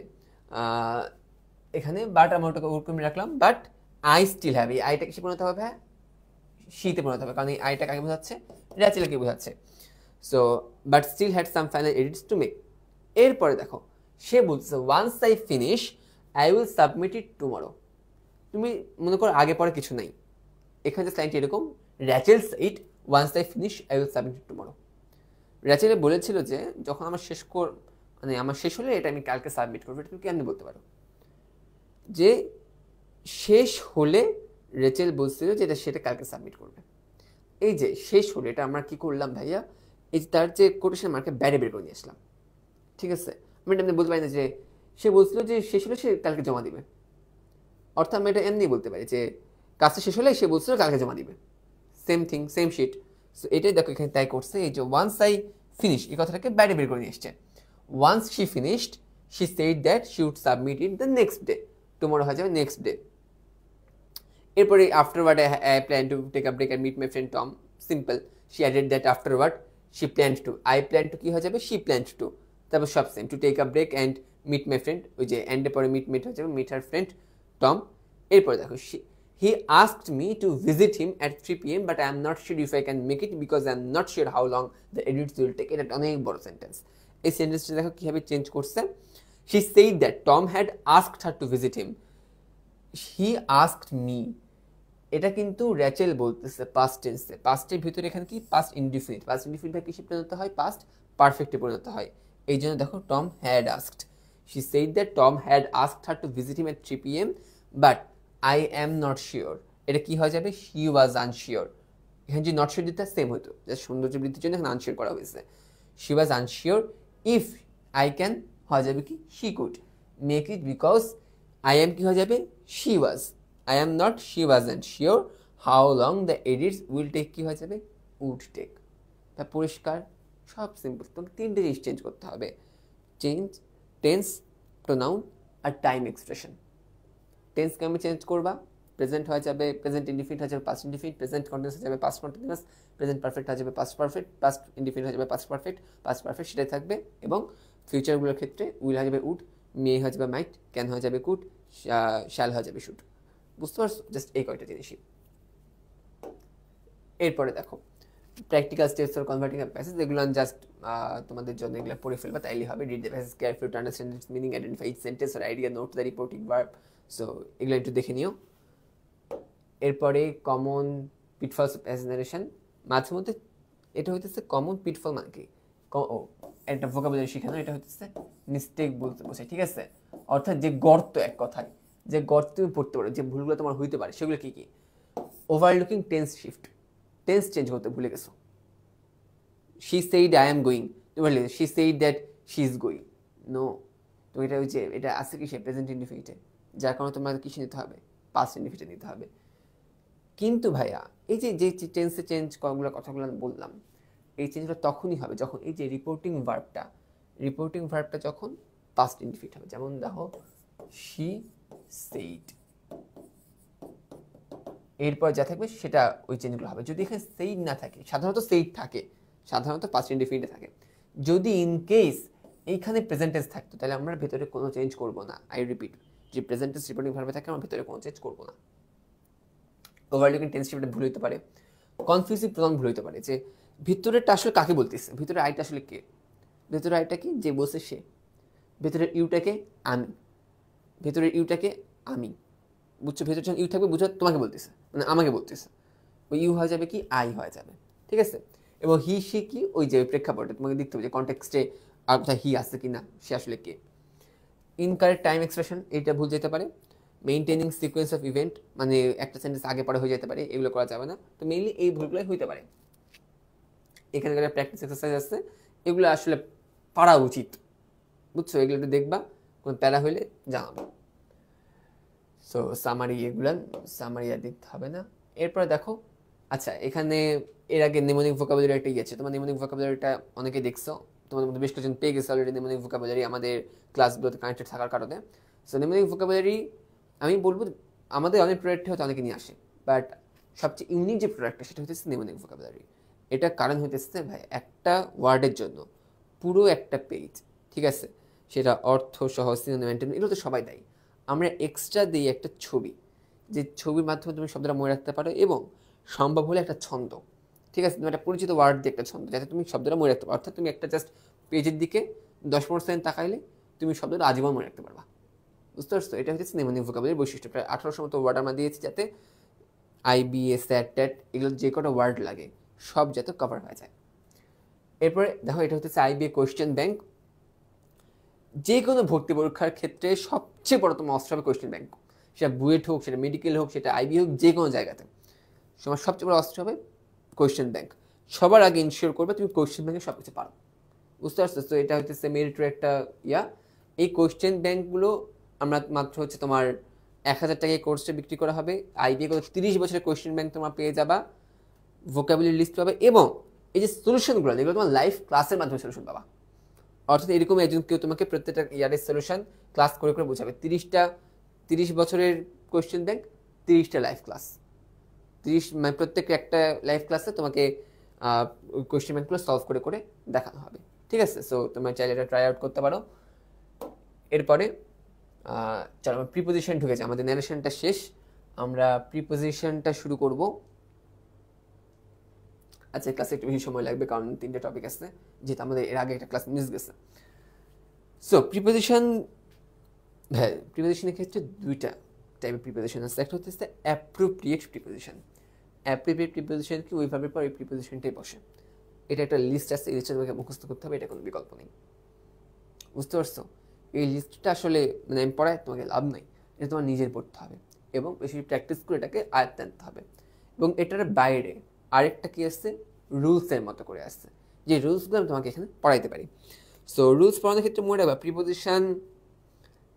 এখানে বাট আমরা ওটাকে ওরকম রাখলাম, বাট আই স্টিল হ্যাভ, এই আইটা কিসে পরিণত হবে? হ্যাঁ, শীতে পরিণত হবে, কারণ এই আইটা কাকে বোঝাচ্ছে? র্যাচেলকে বোঝাচ্ছে। So but still had some final edits to make. এরপরে দেখো সে বলছে once I finish I will submit it tomorrow. তুমি মনে করো আগে পরে কিছু নাই, এখানে সাইনটি এরকম, Rachel said once I finish I will submit it tomorrow. র্যাচেলে বলেছিল যে যখন আমার আমার শেষ হলে এটা আমি কালকে সাবমিট করবো। এটা তুমি কেমনি বলতে পারো যে শেষ হলে রেচেল বলছিল যে সেটা কালকে সাবমিট করবে? এই যে শেষ হলে, এটা আমরা কি করলাম ভাইয়া, এই যে তার যে কোটেশন মার্কে বাইরে বের করে নিয়ে আসলাম, ঠিক আছে। আমি এটা এমনি বলতে পারি না যে সে বলছিল যে শেষ হলে সে কালকে জমা দিবে, অর্থাৎ আমি এটা এমনি বলতে পারি যে কাজটা শেষ হলে সে বলছিল কালকে জমা দিবে, same thing, same sheet. So এটাই দেখো এখানে তাই করছে, এই যে ওয়ান্স আই ফিনিশ এই কথাটাকে বাইরে বের করে নিয়ে এসছে। Once she finished, she said that she would submit it the next day. Tomorrow হয়ে যাবে next day. এরপরে afterward I plan to take a break and meet my friend Tom, simple, she added that afterward she planned to, I plan to কি হয়ে যাবে, she planned to, তারপর সব same, to take a break and meet my friend, ওই যে অ্যান্ডের পরে meet হয়ে যাবে, মিট হার ফ্রেন্ড টম। এরপরে দেখো he asked me to visit him at 3 PM but I am not sure if I can make it because I am not sure how long the edits will take. এটা অনেক বড় sentence. এই সেন্টেন্সটা দেখো কীভাবে change করছে। She said that Tom had asked her to visit him, he asked me, এটা কিন্তু র্যাচেল বলতেছে পাস্ট টেন্সে। পাস্টের ভিতরে এখানে কি পাস্ট ইনডিফিনিট, পাস্ট ইনডিফিনিট কিসে পরিণত হয়, পাস্ট পারফেক্টে পরিণত হয়। এই জন্য দেখো Tom had asked, she said that Tom had asked her to visit him at 3 PM but I am not sure, এটা কি হয়ে যাবে, শি ওয়াজ আনশিওর। এখানে যে নট শিওর দিতে সেম হতো, জাস্ট সৌন্দর্য বৃদ্ধির জন্য এখানে আনশিওর করা হয়েছে। She was unsure if I can হয়ে যাবে কি, she could make it because I M কি হয়ে যাবে, she was, I am not, she wasn't sure how long the edits will take কি হয়ে যাবে, would take। তা পরিষ্কার, সব সিম্পল। তোমাকে তিনটে জিনিস চেঞ্জ করতে হবে, চেঞ্জ টেন্স, প্রোনাউন আর টাইম এক্সপ্রেশন। টেন্স কেমন চেঞ্জ করবা, প্রেজেন্ট হয়ে যাবে প্রেজেন্ট ইনডিফিনিট হয়ে যাবে পাস্ট ইনডিফিনিট, প্রেজেন্ট কন্টিনিউয়াস হয়ে যাবে পাস্ট কন্টিনিউয়াস, প্রেজেন্ট পারফেক্ট হয়ে যাবে পাস্ট পারফেক্ট, পাস্ট ইনডিফিনিট হয়ে যাবে পাস্ট পারফেক্ট সেটাই থাকবে। এবং ফিউচারগুলোর ক্ষেত্রে উইল হয়ে যাবে উড, মে হয়ে যাবে মাইট, ক্যান হয়ে যাবে কুড, শ্যাল হয়ে যাবে শুড। বুঝতে পারছো, জাস্ট এই কয়টা জিনিসই। এরপরে দেখো practical steps for converting a passage, এগুলো জাস্ট তোমাদের জন্য এগুলো পড়ে ফেলবা তাইলে হবে। Read the passage carefully to understand its meaning, identify it's sentence or idea, note the reporting verb. So এগুলো একটু দেখে নিও। এরপরে কমন পিটফলস অফ প্যাসেজ নারেশন, মাঝে মধ্যে এটা হইতেছে কমন পিটফল মানে কি, ও একটা ভোকাবুলারি শেখানো, এটা হইতেছে মিস্টেক বলতে বোঝায়, ঠিক আছে। অর্থাৎ যে গর্ত, এক কথায় যে গর্ত তুমি পড়তে পারো, যে ভুলগুলো তোমার হইতে পারে সেগুলো কি কি, overlooking tense shift, tense change করতে ভুলে গেছো। She said I am going, তুমি বললে she said that she is going, no, তো এটা হচ্ছে এটা আছে কি সে প্রেজেন্ট ইনডিফিনিটে, যার কারণে তোমার কিসে নিতে হবে, পাস্ট ইনডিফিনিটে নিতে হবে। কিন্তু ভাইয়া এই যে যে টেন্সে চেঞ্জ করাগুলো কথাগুলো বললাম, এই চেঞ্জটা তখনই হবে যখন এই যে রিপোর্টিং ভার্বটা যখন পাস্ট ইনডিফিনিট হবে। যেমন দেখো শি সেইড, এরপর যা থাকবে সেটা ওই চেঞ্জগুলো হবে। যদি এখানে সেইড না থাকে, সাধারণত সেইড থাকে, সাধারণত পাস্ট ইনডিফিনিটে থাকে। যদি ইন কেস এইখানে প্রেজেন্ট টেন্স থাকতো তাহলে আমরা ভেতরে কোনো চেঞ্জ করব না। আই রিপিট, যে প্রেজেন্ট টেন্স রিপোর্টিং ভার্বে থাকে আমরা ভেতরে কোনো চেঞ্জ করব না। ওভারলুকিং টেন্স শিফটে ভুল হতে পারে, কনফিউজিভ প্রোনাউন ভুল হতে পারে, যে ভিতরেরটা আসলে কাকে বলতেছে, ভিতরে আইটা আসলে কে, ভেতরের আইটা কি, যে বলছে সে, ভেতরের ইউটাকে আমি, ভেতরের ইউটাকে আমি, বুঝছো, ভেতরে যখন ইউ থাকবে বুঝো তোমাকে বলতেছে, মানে আমাকে বলতেছে, ওই ইউ হয়ে যাবে কি আই হয়ে যাবে, ঠিক আছে। এবং হি সে কি, ওই যে প্রেক্ষাপটে তোমাকে দেখতে হবে যে কনটেক্সটে আর কোথায় হি আছে কি না, সে আসলে কে। ইনকারেক্ট টাইম এক্সপ্রেশন, এইটা ভুল যেতে পারে। মেইনটেনিং সিকোয়েন্স অফ ইভেন্ট, মানে একটা সেন্টেন্স আগে পরে হয়ে যেতে পারে, এগুলো করা যাবে না। তো মেইনলি এই ভুলগুলোই হইতে পারে। এখানকার প্র্যাকটিস এক্সারসাইজ আছে, এগুলো আসলে পারা উচিত, বুঝছো, এগুলো একটু দেখবা, কোনো প্যারা হইলে জানাবো। সো সামারি, এগুলো সামারি আর দিতে হবে না। এরপরে দেখো, আচ্ছা এখানে এর আগে নেমোনিক ভোকাবুলারি একটা আছে, তোমার নেমোনিক ভোকাবুলারিটা অনেকে দেখছো, তোমাদের মধ্যে বেশ কিছুজন পেয়ে গেছে অলরেডি নেমোনিক ভোকাবুলারি আমাদের ক্লাসগুলোতে কানেক্টেড থাকার কারণে। সো নেমোনিক ভোকাবুলারি আমি বলবো আমাদের অনেক প্রোডাক্টে হয়তো অনেকে নিয়ে আসে, বাট সবচেয়ে ইউনিক যে প্রোডাক্টটা সেটা হচ্ছে নেমোনিক ভোকাবুলারি। এটা কারণ হইতেছে ভাই একটা ওয়ার্ডের জন্য পুরো একটা পেজ, ঠিক আছে, সেটা অর্থ সহ সিনোনিম, এগুলো তো সবাই দেয়। আমরা এক্সট্রা দিই একটা ছবি, যে ছবির মাধ্যমে তুমি শব্দটা মনে রাখতে পারো, এবং সম্ভব হলে একটা ছন্দ, ঠিক আছে, তুমি একটা পরিচিত ওয়ার্ড দিয়ে একটা ছন্দ, যাতে তুমি শব্দটা মনে রাখতে পারো। অর্থাৎ তুমি একটা জাস্ট পেজের দিকে 10% তাকাইলে তুমি শব্দটা আজীবন মনে রাখতে পারবা। বুঝতে পারছো, এটা হচ্ছে নেমোনিক ভোকাবুলারির বৈশিষ্ট্য। প্রায় 1800 মতো ওয়ার্ড আমরা দিয়েছি, যাতে আইবিএ, স্যাট, ট্যাট এগুলো যে কটা ওয়ার্ড লাগে সব যাতে কভার হয়ে যায়। এরপরে দেখো, এটা হচ্ছে আইবিএ কোয়েশ্চেন ব্যাংক। যে কোনো ভর্তি পরীক্ষার ক্ষেত্রে সবচেয়ে বড় তোমার অস্ত্র হবে কোয়েশ্চেন ব্যাংক, সেটা বুয়েট হোক, সেটা মেডিকেল হোক, সেটা আইবি হোক, যে কোনো জায়গাতে তোমার সবচেয়ে বড় অস্ত্র হবে কোয়েশ্চেন ব্যাংক। সবার আগে ইনশিওর করবে তুমি কোয়েশ্চেন ব্যাংকে সব কিছু পারো, বুঝতে পারছো। তো এটা হচ্ছে মেরিটের একটা ইয়া। এই কোয়েশ্চেন ব্যাংকগুলো আমরা মাত্র হচ্ছে তোমার 1000 টাকায় কোর্সটা বিক্রি করা হবে। আইবিএ করে 30 বছরের কোয়েশ্চেন ব্যাংক তোমরা পেয়ে যাবা, ভোকাবুলারি লিস্ট পাবে, এবং এই যে সলিউশনগুলো এগুলো তোমার লাইভ ক্লাসের মাধ্যমে সলিউশন পাবা। অর্থাৎ এরকম একজন কেউ তোমাকে প্রত্যেকটা ইয়ারের সলিউশন ক্লাস করে করে বোঝাবে। 30 বছরের কোয়েশ্চেন ব্যাংক 30টা লাইভ ক্লাস, 30 মানে প্রত্যেক একটা লাইভ ক্লাসে তোমাকে কোয়েশ্চেন ব্যাংকগুলো সলভ করে করে দেখানো হবে, ঠিক আছে? সো তোমরা চাইলে এটা ট্রাই আউট করতে পারো। এরপরে চলো আমরা প্রিপোজিশন ঢুকেছি, আমাদের ন্যারেশনটা শেষ, আমরা প্রিপোজিশনটা শুরু করব। আচ্ছা, ক্লাসে একটু বেশি সময় লাগবে কারণ 3টে টপিক আছে, যেহেতু আমাদের এর আগে একটা ক্লাস মিস গেছে। সো প্রিপোজিশন, হ্যাঁ, প্রিপোজিশনের ক্ষেত্রে 2টা টাইপের প্রিপোজিশন আছে। একটা হচ্ছে অ্যাপ্রোপ্রিয়েট প্রিপোজিশন। অ্যাপ্রোপ্রিয়েট প্রিপোজিশন কি, ওই ভাবে পর এই প্রিপোজিশনটাই বসে। এটা একটা লিস্ট আছে, এই লিস্টটা তোমাকে মুখস্থ করতে হবে, এটা কোনো বিকল্প নেই, বুঝতে পারছো? এই লিস্টটা আসলে মানে আমি পড়ায় তোমাকে লাভ নাই, এটা তোমার নিজের পড়তে হবে এবং বেশি প্র্যাকটিস করে এটাকে আয়ত্তে আনতে হবে। এবং এটার বাইরে আরেকটা কি আসছে, রুলসের মতো করে আসছে, যে রুলসগুলো আমি তোমাকে এখানে পড়াইতে পারি। সো রুলস পড়ানোর ক্ষেত্রে মনে রাখবা, প্রিপোজিশন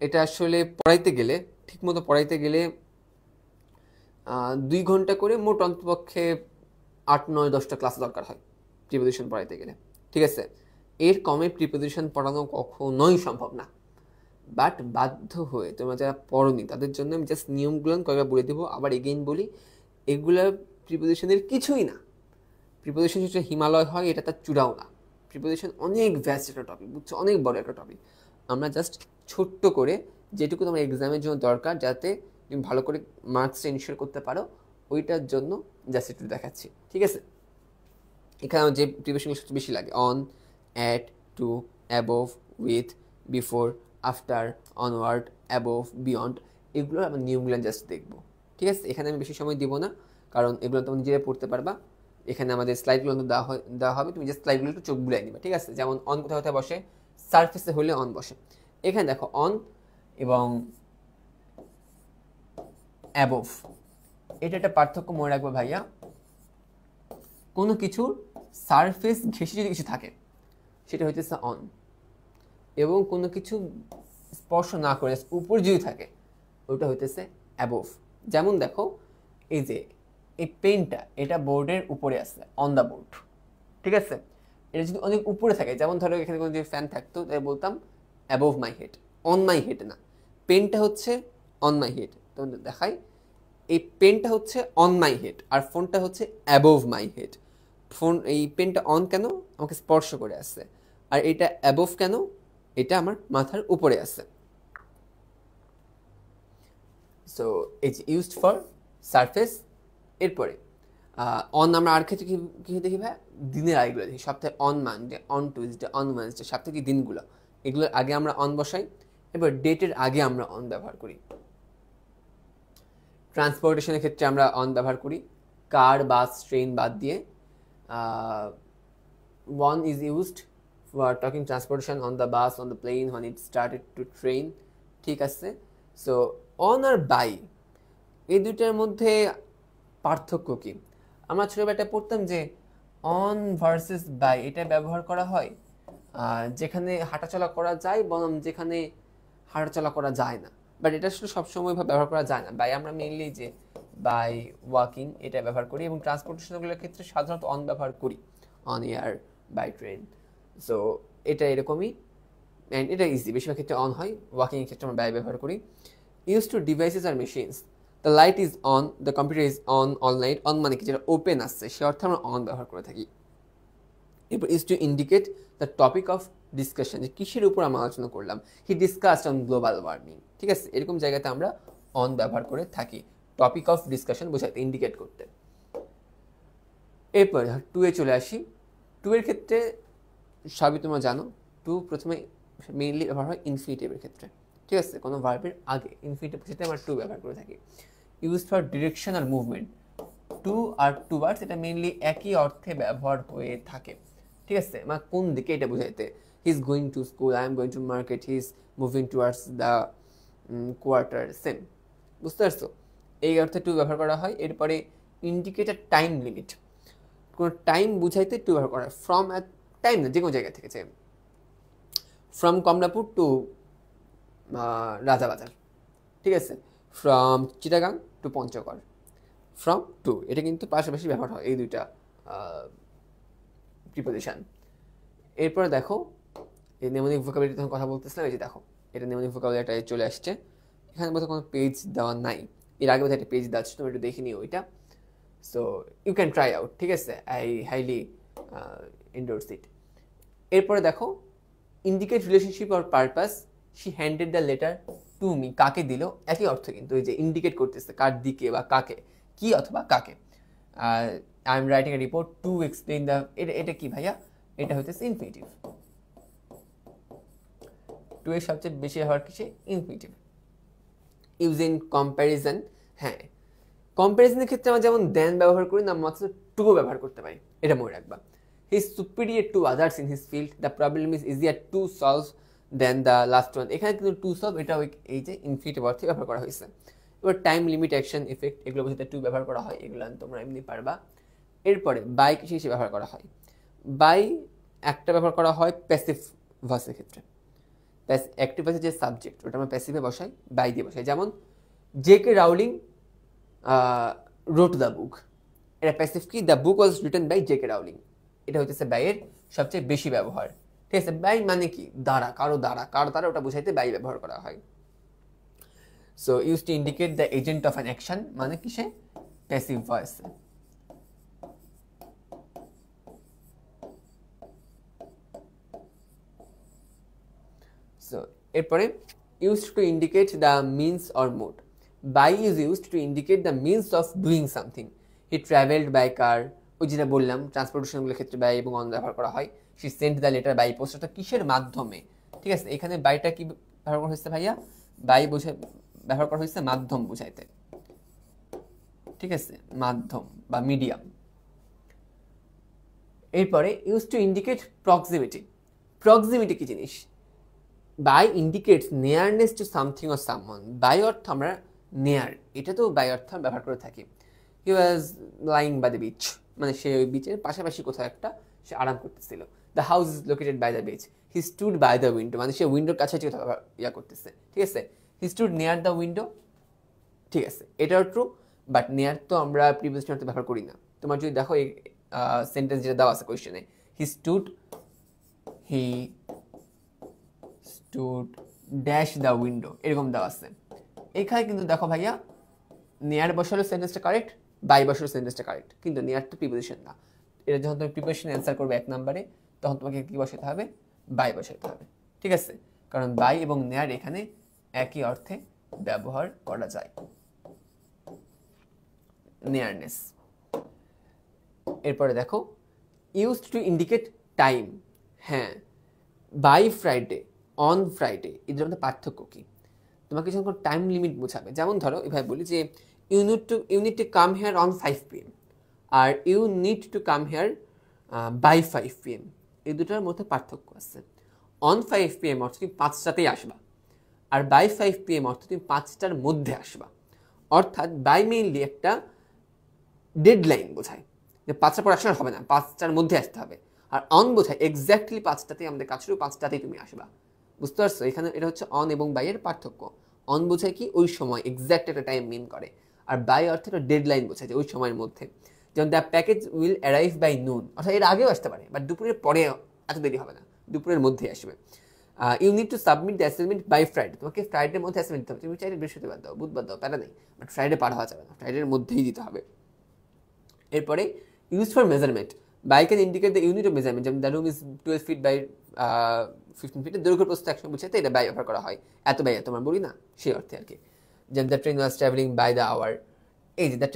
এটা আসলে পড়াইতে গেলে, ঠিকমতো পড়াইতে গেলে 2 ঘন্টা করে মোট অন্তপক্ষে 8, 9, 10টা ক্লাস দরকার হয় প্রিপোজিশন পড়াইতে গেলে, ঠিক আছে? এর কমে প্রিপোজিশন পড়ানো কখনোই সম্ভব না। বাট বাধ্য হয়ে তোমরা যারা পড়োনি তাদের জন্য আমি জাস্ট নিয়মগুলো কয়েকবার বলে দেবো, আবার এগেইন বলি, এগুলো প্রিপোজিশনের কিছুই না। প্রিপোজিশন হচ্ছে হিমালয় হয়, এটা তার চূড়াও না। প্রিপোজিশন অনেক ভ্যাস্ট একটা টপিক, বুঝছো, অনেক বড় একটা টপিক। আমরা জাস্ট ছোট্ট করে যেটুকু তোমার এক্সামের জন্য দরকার, যাতে তুমি ভালো করে মার্কসটা ইনশিওর করতে পারো, ওইটার জন্য জাস্ট একটু দেখাচ্ছি, ঠিক আছে? এখানে আমার যে প্রিপোজিশন সবচেয়ে বেশি লাগে, on, at, to, above, with, before, after, onward, above, beyond, এগুলোর আমার নিয়মগুলো জাস্ট দেখবো, ঠিক আছে? এখানে আমি বেশি সময় দিব না, কারণ এগুলো তুমি নিজেরা পড়তে পারবা। এখানে আমাদের স্লাইডগুলো দেওয়া হবে, তুমি জাস্ট স্লাইডগুলো একটু চোখ বুলাই নিবা, ঠিক আছে? যেমন অন কোথায় কোথায় বসে, সারফেসে হলে অন বসে। এখানে দেখো অন এবং অ্যাবোভ, এটা একটা পার্থক্য মনে রাখবো ভাইয়া। কোনো কিছুর সারফেস ঘেঁষে যদি কিছু থাকে সেটা হইতেছে অন, এবং কোনো কিছু স্পর্শ না করে উপর যদি থাকে ওটা হইতেছে অ্যাবোভ। যেমন দেখো, এই যে এই পেনটা, এটা বোর্ডের উপরে আছে, অন দ্য বোর্ড, ঠিক আছে? এটা যদি অনেক উপরে থাকে, যেমন ধরো এখানে কোনো যদি ফ্যান থাকতো, তাই বলতাম above my head, on my head না। পেনটা হচ্ছে অন মাই হেড, তোমাদের দেখাই, এই পেনটা হচ্ছে অন মাই হেড আর ফোনটা হচ্ছে অ্যাবোভ মাই হেড। ফোন, এই পেনটা অন কেন, আমাকে স্পর্শ করে আসছে, আর এটা অ্যাবোভ কেন, এটা আমার মাথার উপরে আছে। So it's used for surface. এরপরে অন আমরা আর ক্ষেত্রে কী দেখি ভাই, দিনের আইগুলো দেখি। সপ্তাহে on Monday, on Tuesday, on Wednesday, সপ্তাহে দিনগুলো, এগুলোর আগে আমরা অন বসাই। এবার ডেটের আগে আমরা অন ব্যবহার করি। ট্রান্সপোর্টেশনের ক্ষেত্রে আমরা অন ব্যবহার করি, কার, বাস, ট্রেন বাদ দিয়ে। One is used for talking transportation on the bus, on the plane, when it started to train, ঠিক আছে? সো অন আর বাই, এই দুইটার মধ্যে পার্থক্য কি? আমরা ছোটবেলায় পড়তাম যে অন ভার্সেস বাই, এটা ব্যবহার করা হয় যেখানে হাঁটাচলা করা যায় বনাম যেখানে হাঁটাচলা করা যায় না। বাট এটা আসলে সবসময় ব্যবহার করা যায় না। বাই আমরা মেনলি যে বাই ওয়াকিং এটা ব্যবহার করি, এবং ট্রান্সপোর্টেশনগুলোর ক্ষেত্রে সাধারণত অন ব্যবহার করি, on air, by train. So এটা এরকমই, অ্যান্ড এটা ইজি, বেশিরভাগ ক্ষেত্রে অন হয়। ওয়াকিংয়ের ক্ষেত্রে আমরা বাই ব্যবহার করি। ইউজ টু ডিভাইসেস আর machines, the light is on, the computer is on all night. On মানে কি, যেটা ওপেন আসছে সে অর্থে আমরা অন ব্যবহার করে থাকি। এরপর is two indicate the topic of discussion, যে কিসের উপর আমরা আলোচনা করলাম, হি ডিসকাসড অন গ্লোবাল ওয়ার্মিং, ঠিক আছে? এরকম জায়গাতে আমরা অন ব্যবহার করে থাকি টপিক অফ ডিসকাশন বোঝাতে, ইন্ডিকেট করতে। এরপর টু এ চলে আসি। টু এর ক্ষেত্রে সবই তোমরা জানো, টু প্রথমে মেইনলি ব্যবহার হয় ইনফিনিটিভের ক্ষেত্রে, ঠিক আছে? কোনো ভার্বের আগে ইনফিনিটিভ ক্ষেত্রে আমরা টু ব্যবহার করে থাকি। ইউজ ফর ডিরেকশন আর মুভমেন্ট, টু আর টুয়ার্ডস এটা মেইনলি একই অর্থে ব্যবহার হয়ে থাকে, ঠিক আছে? মানে কোন দিকে এটা বোঝাইতে, he is going to school, I am going to market, he is moving towards the quarter, same, বুঝতে পারছো? এই অর্থে টু ব্যবহার করা হয়। এরপরে ইন্ডিকেটার টাইম লিমিট, কোনো টাইম বুঝাইতে টু ব্যবহার করা হয়। ফ্রম টাইম না, যে কোনো জায়গা থেকে, ফ্রম কমলাপুর টু রাজাবাজার, ঠিক আছে? From Chittagong to Panchagarh, from to, এটা কিন্তু পাশাপাশি ব্যবহার হয় এই দুইটা প্রিপোজিশন। এরপরে দেখো এই নেমোনিক ভোকাবুলারি তখন কথা বলতেছিলাম, এই যে দেখো এটা নেমোনিক ভোকাবুলারিটা চলে আসছে। এখানে বোধহয় কোনো পেজ দেওয়া নাই, এর আগে বোধহয় একটা পেজ দেওয়া আছে, তুমি একটু দেখে নিও ওইটা। So you can try out, ঠিক আছে, আই হাইলি এন্ডোর্স ইট। এরপরে দেখো indicate relationship or purpose, she handed the letter to me, কাকে দিল, একই অর্থ কিন্তু, ওই যে ইন্ডিকেট করতেছে কার দিকে বা কাকে, কি অথবা কাকে। I am writing A report to explain the, এটা কি ভাইয়া, এটা হইতেছে ইনফিনিটিভ। টু এর সবচেয়ে বেশি ব্যবহার কিসে, ইনফিনিটিভ। ইউজ ইন কম্প্যারিজন, হ্যাঁ কম্প্যারিজনের ক্ষেত্রে আমরা যেমন দেন ব্যবহার করি না, মাত্র টু ব্যবহার করতে পারি, এটা মনে রাখবা। He is superior to others in his field, the problem is easier to solve than the last one, এখানে কিন্তু টু সলভ এটা এই যে ইনফিনিটিভ অর্থে ব্যবহার করা হয়েছে। এবার টাইম লিমিট, অ্যাকশন, ইফেক্ট, এগুলো বোঝাতে টু ব্যবহার করা হয়, এগুলো তোমরা এমনি পারবা। এরপরে বাই কিসে হিসেবে ব্যবহার করা হয়, বাই একটা ব্যবহার করা হয় প্যাসিভ ভয়েসের ক্ষেত্রে। অ্যাক্টিভ ভয়েসের যে সাবজেক্ট ওটা আমরা প্যাসিভে বসাই, বাই দিয়ে বসাই। যেমন জে.কে রাউলিং রোট দ্য বুক, এটা প্যাসিভ কি, the book was written by J K Rowling, এটা হচ্ছে বাইয়ের সবচেয়ে বেশি ব্যবহার, ঠিক আছে। বাই মানে কি, দ্বারা, কারো দ্বারা, কার দ্বারা, ওটা বোঝাইতে বাই ব্যবহার করা হয়। So use to indicate the agent of an action, মানে কিসে, প্যাসিভ ভয়েসে। সো এরপরে use to indicate the means or mode, by is used to indicate the means of doing something, he travelled by car, ওই যেটা বললাম ট্রান্সপোর্টেশনগুলোর ক্ষেত্রে by এবং on ব্যবহার করা হয়। She sent the letter by post, অর্থাৎ কিসের মাধ্যমে, ঠিক আছে। এখানে বাইটা কি ব্যবহার করা হয়েছে ভাইয়া, বাই ব্যবহার করা হয়েছে মাধ্যম বোঝাইতে, ঠিক আছে, মাধ্যম বা মিডিয়াম। এরপরে use to indicate proximity, proximity কি জিনিস, by indicates nearness to something or someone, by অর্থ আমরা নিয়ার, এটা তো বাই অর্থ ব্যবহার করে থাকি। He was lying by the beach, মানে সে ওই বিচের পাশাপাশি কোথাও একটা সে আরাম করতেছিল। The house is located by the beach, he stood by the window, মানে সে উইন্ডোর কাছে কোথাও ইয়া করতেছে, ঠিক আছে। He stood near the window, ঠিক আছে, এটাও ট্রু, বাট নিয়ার তো আমরা প্রিভিয়াস টেন্সে ব্যবহার করি না। তোমার যদি দেখো এই সেন্টেন্স যেটা দেওয়া আছে কোয়েশ্চেনে, he stood dash the window, এরকম দেওয়া আছে। এখানে কিন্তু দেখো ভাইয়া নিয়ার বসালো সেন্টেন্সটা কারেক্ট, বাই বসালো সেন্টেন্সটা কারেক্ট, কিন্তু নিয়ার তো প্রিপোজিশন না। এটা যখন তুমি প্রিপোজিশন অ্যান্সার করবে 1 নম্বরে, তখন তোমাকে কি বসাতে হবে, বাই বসাতে হবে, ঠিক আছে, কারণ বাই এবং নিয়ার এখানে একই অর্থে ব্যবহার করা যায়, নিয়ারনেস। এরপরে দেখো ইউজড টু ইন্ডিকেট টাইম, হ্যাঁ বাই ফ্রাইডে, অন ফ্রাইডে, এদের মধ্যে পার্থক্য কি, তোমাকে যখন টাইম লিমিট বোঝাবে, যেমন ধরো এভাবে বলি যে you need to come here on 5 PM, আর you need to come here by 5 PM, এই দুটার মধ্যে পার্থক্য আছে। অন 5 PM অর্থ তুমি 5টাতেই আসবা, আর বাই 5 PM অর্থ তুমি 5টার মধ্যে আসবা। অর্থাৎ বাই মেইনলি একটা ডেডলাইন বোঝায়, যে 5টার পর আসলে হবে না, 5টার মধ্যে আসতে হবে। আর অন বোঝায় এক্স্যাক্টলি 5টাতেই আমাদের কাজ শুরু, 5টাতেই তুমি আসবা, বুঝতে পারছো। এখানে এটা হচ্ছে অন এবং বাইয়ের পার্থক্য। অন বোঝায় কি, ওই সময় এক্স্যাক্ট একটা টাইম মিন করে, আর বাই অর্থে একটা ডেডলাইন বোঝায়, যে ওই সময়ের মধ্যে। যেমন the package will arrive by noon, অর্থাৎ এর আগেও আসতে পারে, বাট দুপুরের পরে এত দেরি হবে না, দুপুরের মধ্যেই আসবে। You need to submit the assignment by Friday, তোমাকে ফ্রাইডের মধ্যে অ্যাসাইনমেন্ট দিতে হবে, তুমি চাইলে বৃহস্পতিবার দাও, বুধবার দাও, প্যারা নেই, বাট ফ্রাইডে পার হওয়া যাবে না, ফ্রাইডের মধ্যেই দিতে হবে। এরপরে use for measurement, by can indicate the unit of measurement, যেমন the room is 12 feet by 15 feet, দৈর্ঘ্য প্রস্থ 100 বুঝাতে এটা বাই ব্যবহার করা হয়, এত বাই তোমার বলি না সেই অর্থে আর কি। যেমন the train was travelling by the hour, এই যে দ্য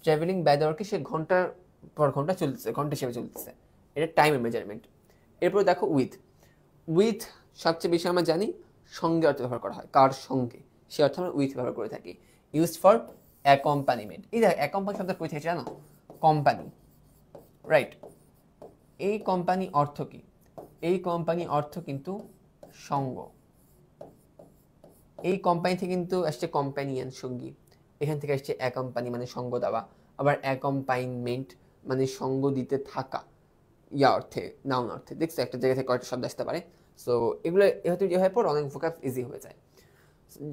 ট্রাভেলিং বাই দ্য আওয়ারকে সে ঘন্টার পর ঘন্টা চলতেছে, ঘন্টা হিসেবে চলতেছে, এটা টাইমের মেজারমেন্ট। এরপর দেখো উইথ সবচেয়ে বেশি আমরা জানি সঙ্গে অর্থে ব্যবহার করা হয়, কার সঙ্গে, সে অর্থে আমরা উইথ ব্যবহার করে থাকি। ইউজ ফর অ্যাকম্পানিমেন্ট, এই দেখো অ্যাকম্পানি শব্দ কই থেকে জানো, কোম্পানি, রাইট। এই কোম্পানি অর্থ কি, এই কোম্পানি অর্থ কিন্তু সঙ্গ, এই কোম্পানি থেকে কিন্তু আসছে কম্প্যানিয়ন, সঙ্গী, এখান থেকে আসছে অ্যাকম্পানি মানে সঙ্গ দেওয়া, আবার অ্যাকম্পাইনমেন্ট মানে সঙ্গ দিতে থাকা, ইয়া অর্থে, নাউন অর্থে। দেখছো একটা জায়গা থেকে কয়েকটা শব্দ আসতে পারে, সো এগুলো যেহেতু যে হয়ে পর অনেক ভোকাবস ইজি হয়ে যায়।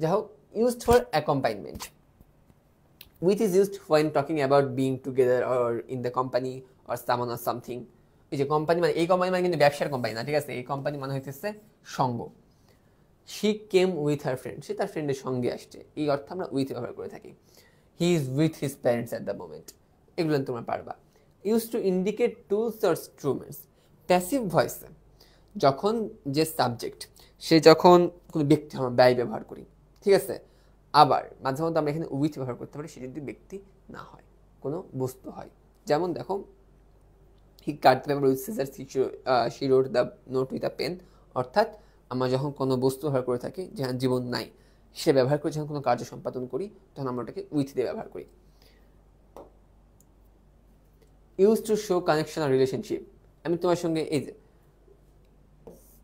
যাই হোক, used for accompaniment. Which is used when talking about being together or in the company or someone or something. এই যে কোম্পানি মানে, এই কোম্পানি মানে কিন্তু ব্যবসার কোম্পানি না, ঠিক আছে, এই কোম্পানি মানে হইতেছে সঙ্গ। She came with her friend, সে তার ফ্রেন্ডের সঙ্গে আসছে, এই অর্থে আমরা উইথ ব্যবহার করে থাকি। He is with his parents at the moment, এগুলো তোমরা পারবা। Use to indicate tools or instruments, passive ভয়েসে যখন যে সাবজেক্ট সে যখন কোনো ব্যক্তি আমরা ব্যয় ব্যবহার করি, ঠিক আছে। আবার মাঝে মধ্যে আমরা এখানে উইথ ব্যবহার করতে পারি, সে যদি ব্যক্তি না হয়, কোনো বস্তু হয়। যেমন দেখো, he cut the paper with scissor, she wrote the note with a pen, অর্থাৎ আমরা যখন কোনো বস্তু ব্যবহার করে থাকি যেখানে জীবন নাই, সে ব্যবহার করে যখন কোনো কার্য সম্পাদন করি, তখন আমরা ওটাকে উইথ দিয়ে ব্যবহার করি। ইউজ টু শো কানেকশন আর রিলেশনশিপ, আমি তোমার সঙ্গে, এই যে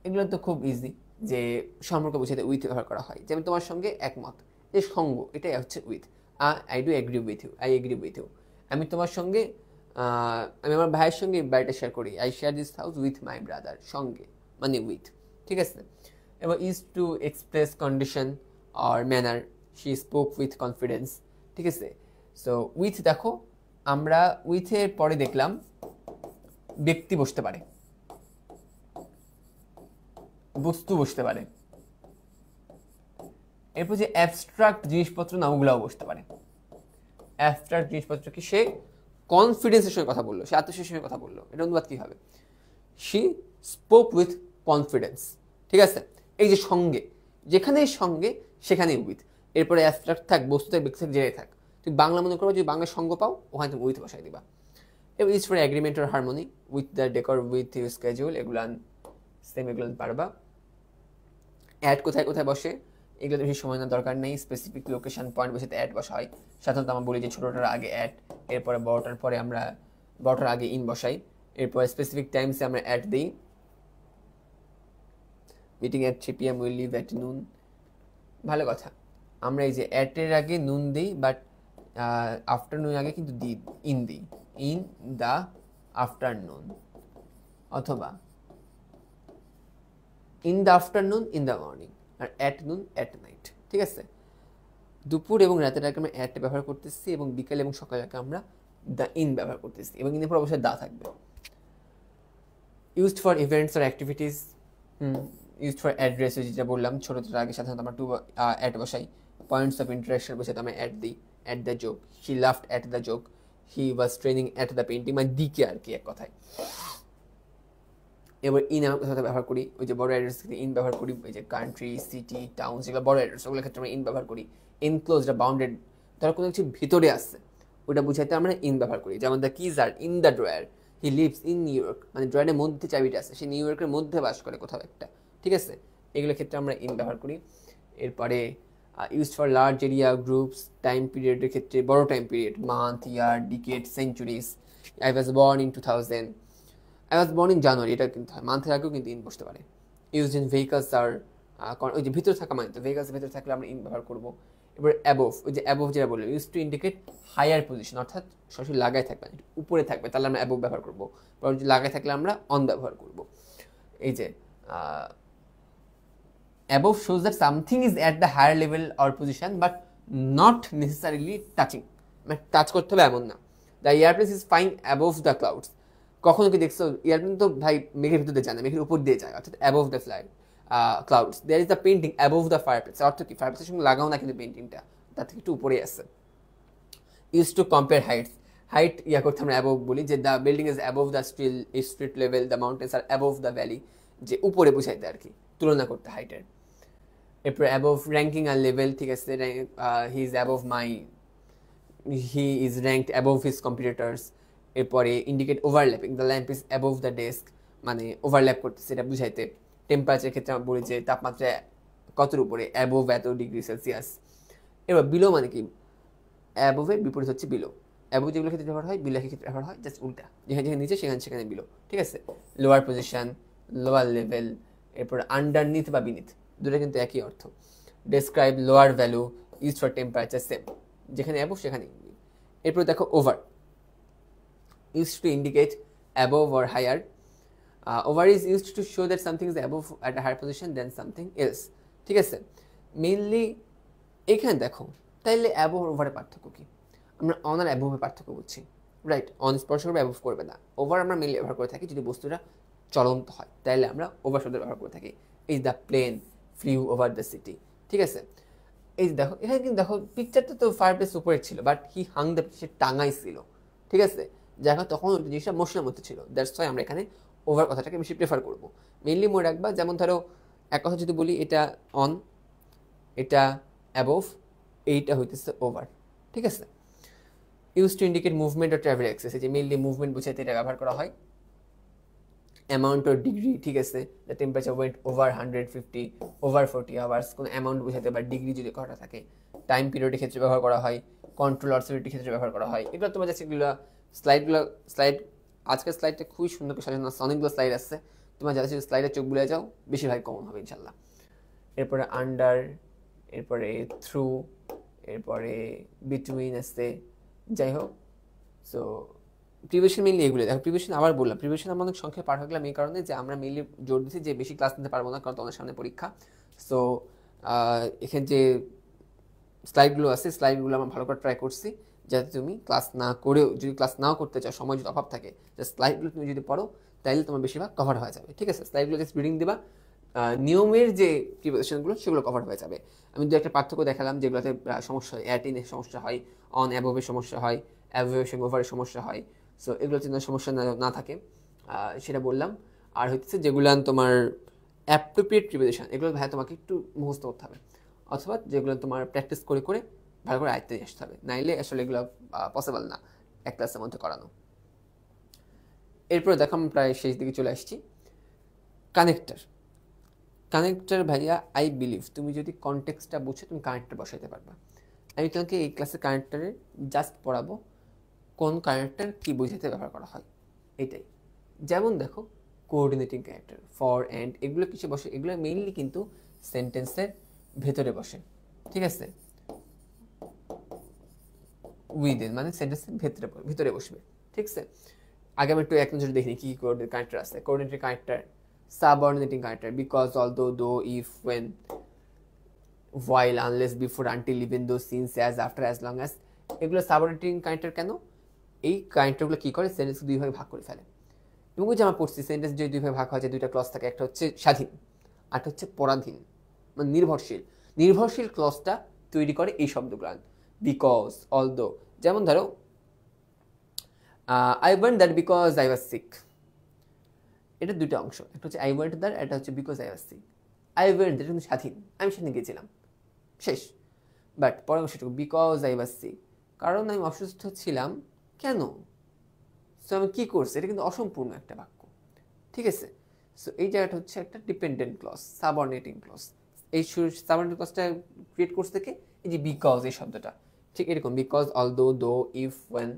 এগুলো তো খুব ইজি, যে সম্পর্ক বোঝাতে উইথ ব্যবহার করা হয়। যেমন তোমার সঙ্গে একমত, যে সঙ্গ, এটাই হচ্ছে with. I do agree with you, I agree with you. আমি তোমার সঙ্গে, আমি আমার ভাইয়ের সঙ্গে বাড়িটা শেয়ার করি, I share this house with my brother, সঙ্গে মানে উইথ, ঠিক আছে। এবার ইজ টু এক্সপ্রেস কন্ডিশন আর manner, she spoke with confidence, ঠিক আছে। সো উইথ দেখো, আমরা উইথের পরে দেখলাম ব্যক্তি বসতে পারে, বস্তু বসতে পারে, এরপর যে অ্যাবস্ট্রাক্ট জিনিসপত্র নামগুলোও বসতে পারে। অ্যাবস্ট্রাক্ট জিনিসপত্র কি, সে কনফিডেন্সের সঙ্গে কথা বললো, সে আত্মবিশ্বাসের সঙ্গে কথা বললো, এটা অনুবাদ কি হবে? শি স্পোক উইথ কনফিডেন্স, ঠিক আছে। এই যে সঙ্গে, যেখানে সঙ্গে সেখানেই উইথ, এরপরে অ্যাবস্ট্রাক্ট থাক, বস্তু থাক, ব্যক্তি থাক, জেনে থাক। তুমি বাংলা মনে করো, যদি বাংলা সঙ্গ পাও, ওখানে তুমি উইথ বসাই দিবা। এবার is for agreement or harmony, with the decor, with your schedule, এগুলো সেম, এগুলো পারবা। অ্যাড কোথায় কোথায় বসে, এগুলো বেশি সময় না, দরকার নেই। স্পেসিফিক লোকেশন পয়েন্ট বসে অ্যাড বসা হয়। সাধারণত আমরা বলি যে ছোটোটার আগে অ্যাড, এরপরে বড়টার পরে আমরা, বড়টার আগে ইন বসাই, এরপরে স্পেসিফিক টাইমসে আমরা অ্যাড দিই। Meeting at 3 PM, will live at noon, ভালো কথা। আমরা এই যে অ্যাটের আগে নুন দিই, বাট আফটারনুন আগে কিন্তু দিই, ইন দিই, ইন দ্য আফটারনুন, অথবা in the afternoon, in the morning, আর অ্যাট নুন, অ্যাট নাইট, ঠিক আছে। দুপুর এবং রাতের আগে আমরা অ্যাট ব্যবহার করতেছি, এবং বিকেল এবং সকালের আগে আমরা দ্য ইন ব্যবহার করতেছি, এবং ইনের পর অবশ্যই দা থাকবে। ইউজড ফর ইভেন্টস আর অ্যাক্টিভিটিস, ইউজড ফর অ্যাড্রেস, যেটা বললাম, ছোটোটার আগে সাধারণত আমরা টু অ্যাট বসাই। পয়েন্টস অফ ইন্টারেকশন বসে আমরা অ্যাট দিই, at the joke, he laughed at the joke, he was training at the painting, মানে দিকে আর কি, এক কথায়। এবার ইন আমরা কোথাও ব্যবহার করি, ওই যে বড় অ্যাড্রেস থেকে ইন ব্যবহার করি, ওই যে কান্ট্রি, সিটি, টাউন, যেগুলো বড় অ্যাড্রেস, ওগুলোর ক্ষেত্রে আমরা ইন ব্যবহার করি। এনক্লোজড, বাউন্ডেড, ধরো কোনো কিছু ভিতরে আসছে, ওটা বুঝাইতে আমরা ইন ব্যবহার করি। যেমন দ্য কিজ আর in the drawer, he lives in New York, মানে ড্রয়ারের মধ্যে চাবিটা আছে, সে নিউ ইয়র্কের মধ্যে বাস করে কোথাও একটা, ঠিক আছে। এগুলোর ক্ষেত্রে আমরা ইন ব্যবহার করি। এরপরে use for large area, groups, time পিরিয়ডের ক্ষেত্রে বড় time period, month, year, decade, centuries. I was born in 2000, I was born in January, এটা কিন্তু হয়, মান্থের আগেও কিন্তু ইন বসতে পারে। ইউজ ইন ভেহিকলস আর, ওই যে ভিতরে থাকা, মানে তো ভেহিকলসের ভিতরে থাকলে আমরা ইন ব্যবহার করবো। এবার অ্যাবোভ, ওই যে অ্যাবোভ যেটা বললাম, use to indicate higher position, অর্থাৎ সরাসরি লাগাই থাকবে, উপরে থাকবে, তাহলে আমরা অ্যাবোভ ব্যবহার করবো। লাগাই থাকলে আমরা অন ব্যবহার করবো। এই যে above shows that something is at the higher level or position but not necessarily touching, মানে টাচ করতে হবে এমন না। The airplane is flying above the clouds, কখনো কি দেখছো এয়ারপ্লেন তো ভাই মেঘের ভিতর দিয়ে যায় না, মেঘের উপর দিয়ে যায়, অর্থাৎ above the clouds. There is the painting above the fireplace, অর্থ কি ফায়ারপ্লেসের সঙ্গে লাগাও না, কিন্তু পেন্টিংটা তার থেকে একটু উপরে আসছে। Use to compare heights, height ইয়া করতে আমরা অ্যাবোভ বলি, যে the building is above the street level, the mountains are above the valley, যে উপরে বুঝাইতে আর কি, তুলনা করতে হাইটের। এরপর অ্যাবোভ র্যাঙ্কিং আর লেভেল, ঠিক আছে, he is above my, he is ranked above his competitors. এরপরে indicate overlapping, the lamp is above the desk, মানে ওভারল্যাপ করতেছে এটা বুঝাইতে। টেম্পারেচারের ক্ষেত্রে আমরা বলি যে তাপমাত্রা কতর উপরে, অ্যাবোভ এত ডিগ্রি সেলসিয়াস। এবার বিলো মানে কি, অ্যাবোভের বিপরীত হচ্ছে বিলো। অ্যাবোভ যেগুলো ক্ষেত্রে ব্যবহার হয়, বিলো ক্ষেত্রে ব্যবহার হয় জাস্ট উল্টা, যেখানে যেখানে নিচে সেখানে সেখানে বিলো, ঠিক আছে। Lower position, lower level. এরপর আন্ডারনিথ বা বিনিথ, দুটো কিন্তু একই অর্থ। Describe lower value, use for temperature, same, যেখানে অ্যাবোভ সেখানে। এরপর দেখো over, use to indicate above or higher. Over is used to show that something is above at a higher position then something else, ঠিক আছে। Mainly এখানে দেখো, তাইলে above আর ওভারের পার্থক্য কি? আমরা অন আর অ্যাবোভের পার্থক্য বুঝছি, রাইট। অন স্পর্শ করবে, অ্যাবোভ করবে না। ওভার আমরা মেইনলি ব্যবহার করে থাকি যদি বস্তুটা চলন্ত হয়, তাইলে আমরা ওভার শব্দ ব্যবহার করে থাকি। Is the plane flew over the city. ঠিক আছে, এই যে দেখো এখানে কিন্তু দেখো পিকচারটা তো ফায়ার প্লেস উপরে ছিল, বাট হি হাং দ্য, সে টাঙাইছিল। ঠিক আছে, দেখো তখন ওই জিনিসটা মোশনের মধ্যে ছিল, দ্যাটস ওয়াই আমরা এখানে ওভার কথাটাকে বেশি প্রেফার করবো। মেইনলি মনে রাখবা, যেমন ধরো এক কথা যদি বলি, এটা অন, এটা অ্যাবোভ, এইটা হইতেছে ওভার। ঠিক আছে, ইউজ টু ইন্ডিকেট মুভমেন্ট ও ট্রাভেল এক্সেস, যে মেইনলি মুভমেন্ট বুঝাইতে এটা ব্যবহার করা হয়। অ্যামাউন্ট অর ডিগ্রি, ঠিক আছে, the temperature went over 150 over 40 hours, কোনো অ্যামাউন্ট বোঝাতে বা ডিগ্রি যদি কটা থাকে। টাইম পিরিয়ডের ক্ষেত্রে ব্যবহার করা হয়, কন্ট্রোল অথরিটির ক্ষেত্রে ব্যবহার করা হয়। এগুলো তোমার যাচ্ছে এগুলো স্লাইড আজকের স্লাইডটা খুবই সুন্দর করে সাজানো আছে, অনেকগুলো স্লাইড আছে, তোমার যাচ্ছে স্লাইডে চোখ বুলে যাও, বেশিরভাগ কমন হবে ইনশাল্লাহ। এরপরে আন্ডার, এরপরে থ্রু, এরপরে বিটুইন আসছে, যাই হোক। সো প্রিভিশন মেনলি এগুলো দেখো। প্রিভিশন আবার বললাম, প্রিভিশন আমরা অনেক সংখ্যায় পার হয়ে গেলাম এই কারণে যে আমরা মেনলি জোর দিচ্ছি যে বেশি ক্লাস নিতে পারবো না, কারণ তোমাদের সামনে পরীক্ষা। সো এখানে যে স্লাইডগুলো আছে, স্লাইডগুলো আমরা ভালো করে ট্রাই করছি, যাতে তুমি ক্লাস না করেও, যদি ক্লাস নাও করতে চাও, সময় যদি অভাব থাকে, যে স্লাইডগুলো তুমি যদি পড়ো, তাহলে তোমার বেশিরভাগ কভার হয়ে যাবে। ঠিক আছে, স্লাইডগুলো জাস্ট রিডিং দিবা, নিয়মের যে প্রিপারেশনগুলো সেগুলো কভার হয়ে যাবে। আমি দু একটা পার্থক্য দেখালাম যেগুলোতে সমস্যা হয়, অ্যাটিনের সমস্যা হয়, অন অ্যাবোভের সমস্যা হয়, অ্যাভোভেশন ওভারের সমস্যা হয়। সো এগুলো যেন সমস্যা না থাকে সেটা বললাম। আর হচ্ছে যেগুলো তোমার অ্যাপ্রোপ্রিয়েট প্রিপারেশন, এগুলো ভাই তোমাকে একটু মুখস্থ করতে হবে, অথবা যেগুলো তোমার প্র্যাকটিস করে করে ভালো করে আয়ত্তে নিয়ে আসতে হবে, নাইলে আসলে এগুলো পসিবল না এক ক্লাসের মধ্যে করানো। এরপরে দেখো আমি প্রায় শেষ দিকে চলে আসছি। কানেক্টর ভাইয়া, আই বিলিভ তুমি যদি কনটেক্সটটা বুঝে তুমি কানেক্টর বসাইতে পারবা। আমি তোমাকে এই ক্লাসে কানেক্টরে জাস্ট পড়াবো কোন কানেক্টর কী বোঝাতে ব্যবহার করা হয়, এটাই। যেমন দেখো কোঅর্ডিনেটিং ক্যারেক্টার, ফর, অ্যান্ড, এগুলো কিসে বসে? এগুলো মেইনলি কিন্তু সেন্টেন্সের ভেতরে বসে। ঠিক আছে, উইদিন মানে সেন্টেন্সের ভিতরে বসবে। ঠিক আছে, আগে আমি একটু এক নজরে দেখিনি কি কোঅর্ডিনেটিং কানেক্টর আছে। Coordinating connector, subordinating connector, because, although, though, if, when, while, unless, before, until, even though, since, as, after, as long as, এগুলো সাবঅর্ডিনেটিং কানেক্টর। কেন? এই কানেক্টরগুলো কী করে, সেন্টেন্সকে দুই ভাগে ভাগ করে ফেলে। এবং যে আমরা পড়ছি সেন্টেন্স যদি দুই ভাগে ভাগ হয়, যে দুইটা ক্লজ থাকে, একটা হচ্ছে স্বাধীন আর একটা হচ্ছে পরাধীন, মানে নির্ভরশীল। নির্ভরশীল ক্লজটা তৈরি করে এই শব্দগুলো, বিকজ, অলদো। যেমন ধরো I went that because I was sick, এটা দুইটা অংশ, একটা হচ্ছে আই ওয়েন্ট দ্যাট, একটা হচ্ছে because I was sick. I went that কিন্তু স্বাধীন, আমি সেখানে গিয়েছিলাম, শেষ। বাট পরের অংশটুকু বিকজ আই ওয়াজ সিক, কারণ আমি অসুস্থ ছিলাম। কেন? সো আমি কী করছি, এটা কিন্তু অসম্পূর্ণ একটা বাক্য। ঠিক আছে, সো এই জায়গাটা হচ্ছে একটা ডিপেন্ডেন্ট ক্লজ, সাবঅর্ডিনেটিং ক্লজ। এই সাবঅর্ডিনেটিং ক্লজটা ক্রিয়েট করছে থেকে এই যে বিকজ এই শব্দটা, ঠিক এরকম because, although, though, if, when,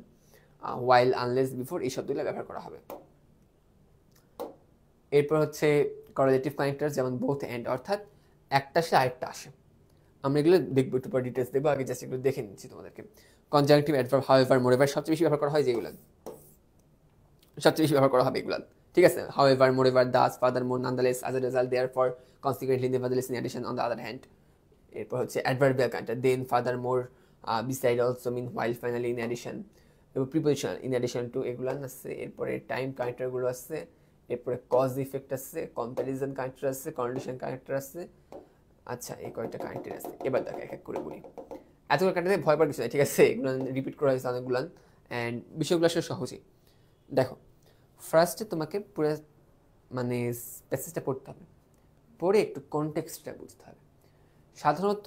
while, unless, before, এই শব্দগুলো ব্যবহার করা হবে। এরপর হচ্ছে করলেটিভ কানেক্টর, যেমন বোথ, অ্যান্ড, অর্থাৎ একটা আসে আরেকটা আসে। আমরা এগুলো দেখবো, একটু পর ডিটেলস দেখবো, আগে জাস্ট এগুলো দেখে নিচ্ছি তোমাদেরকে। কনজাংটিভ, অ্যাডভার্ব, হাউএভার, মোরএভার সবচেয়ে বেশি ব্যবহার করা হয় যেগুলো, সবচেয়ে বেশি ব্যবহার করা হবে এগুলো। ঠিক আছে, however, moreover, thus, furthermore, nonetheless, as a result, therefore, consequently, nevertheless, in addition, on the other hand. এরপর হচ্ছে adverbial connector, then, furthermore, beside, also, meanwhile, finally, in addition. এবং প্রিপোজিশন, ইন অ্যাডিশন টু, এগুলো আছে। এরপরে time কানেক্টরগুলো আছে। এরপরে cause effect আছে, কম্প্যারিজন কানেক্টর আছে, কন্ডিশন কানেক্টর আছে। আচ্ছা, এই কয়েকটা কানেক্টর আছে। এবার দেখো এক এক করে বলি, এতগুলো কানেক্টরে ভয় পাওয়ার কিছু নাই। ঠিক আছে, এগুলো রিপিট করা হয়েছে অনেকগুলো, অ্যান্ড বিষয়গুলো আসলে সহজই। দেখো, ফার্স্টে তোমাকে পুরো মানে প্যাসেজটা পড়তে হবে, পড়ে একটু কনটেক্সটটা বুঝতে হবে। সাধারণত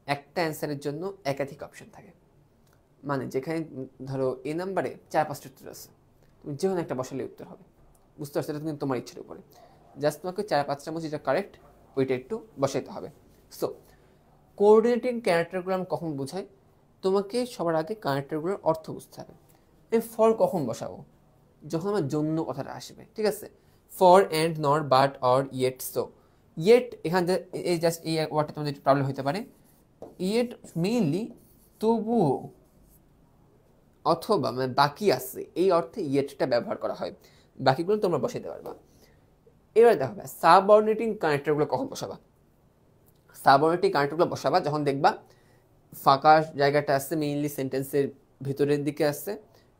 একটা অ্যান্সারের জন্য একাধিক অপশন থাকে, মানে যেখানে ধরো এ নাম্বারে 4-5টা উত্তর আছে, তুমি যে কোনো একটা বসালে উত্তর হবে। বুঝতে পারছো, এটা কিন্তু তোমার ইচ্ছের উপরে। জাস্ট তোমাকে 4-5টার মধ্যে যেটা কারেক্ট ওইটা একটু বসাইতে হবে। সো কোঅর্ডিনেটিং ক্যারেক্টারগুলো আমি কখন বোঝাই? তোমাকে সবার আগে ক্যারেক্টারগুলোর অর্থ বুঝতে হবে। আমি ফর কখন বসাবো? যখন আমার জন্য কথাটা আসবে। ঠিক আছে, ফর, অ্যান্ড, নর, but, or, yet. So yet এখান থেকে এই জাস্ট এই ওয়ার্ডটা তোমাদের একটু প্রবলেম হতে পারে। ইয়েট মেইনলি তবুও, অথবা মানে বাকি আছে, এই অর্থে ইয়েটটা ব্যবহার করা হয়। বাকিগুলো তোমরা বসাইতে পারবা। এবার দেখো সাবঅর্ডিনেটিং কানেক্টরগুলো কখন বসাবা? সাবঅর্ডিনেটিং কানেক্টরগুলো বসাবা যখন দেখবা ফাঁকা জায়গাটা আসছে, মেইনলি সেন্টেন্সের ভিতরের দিকে আসছে,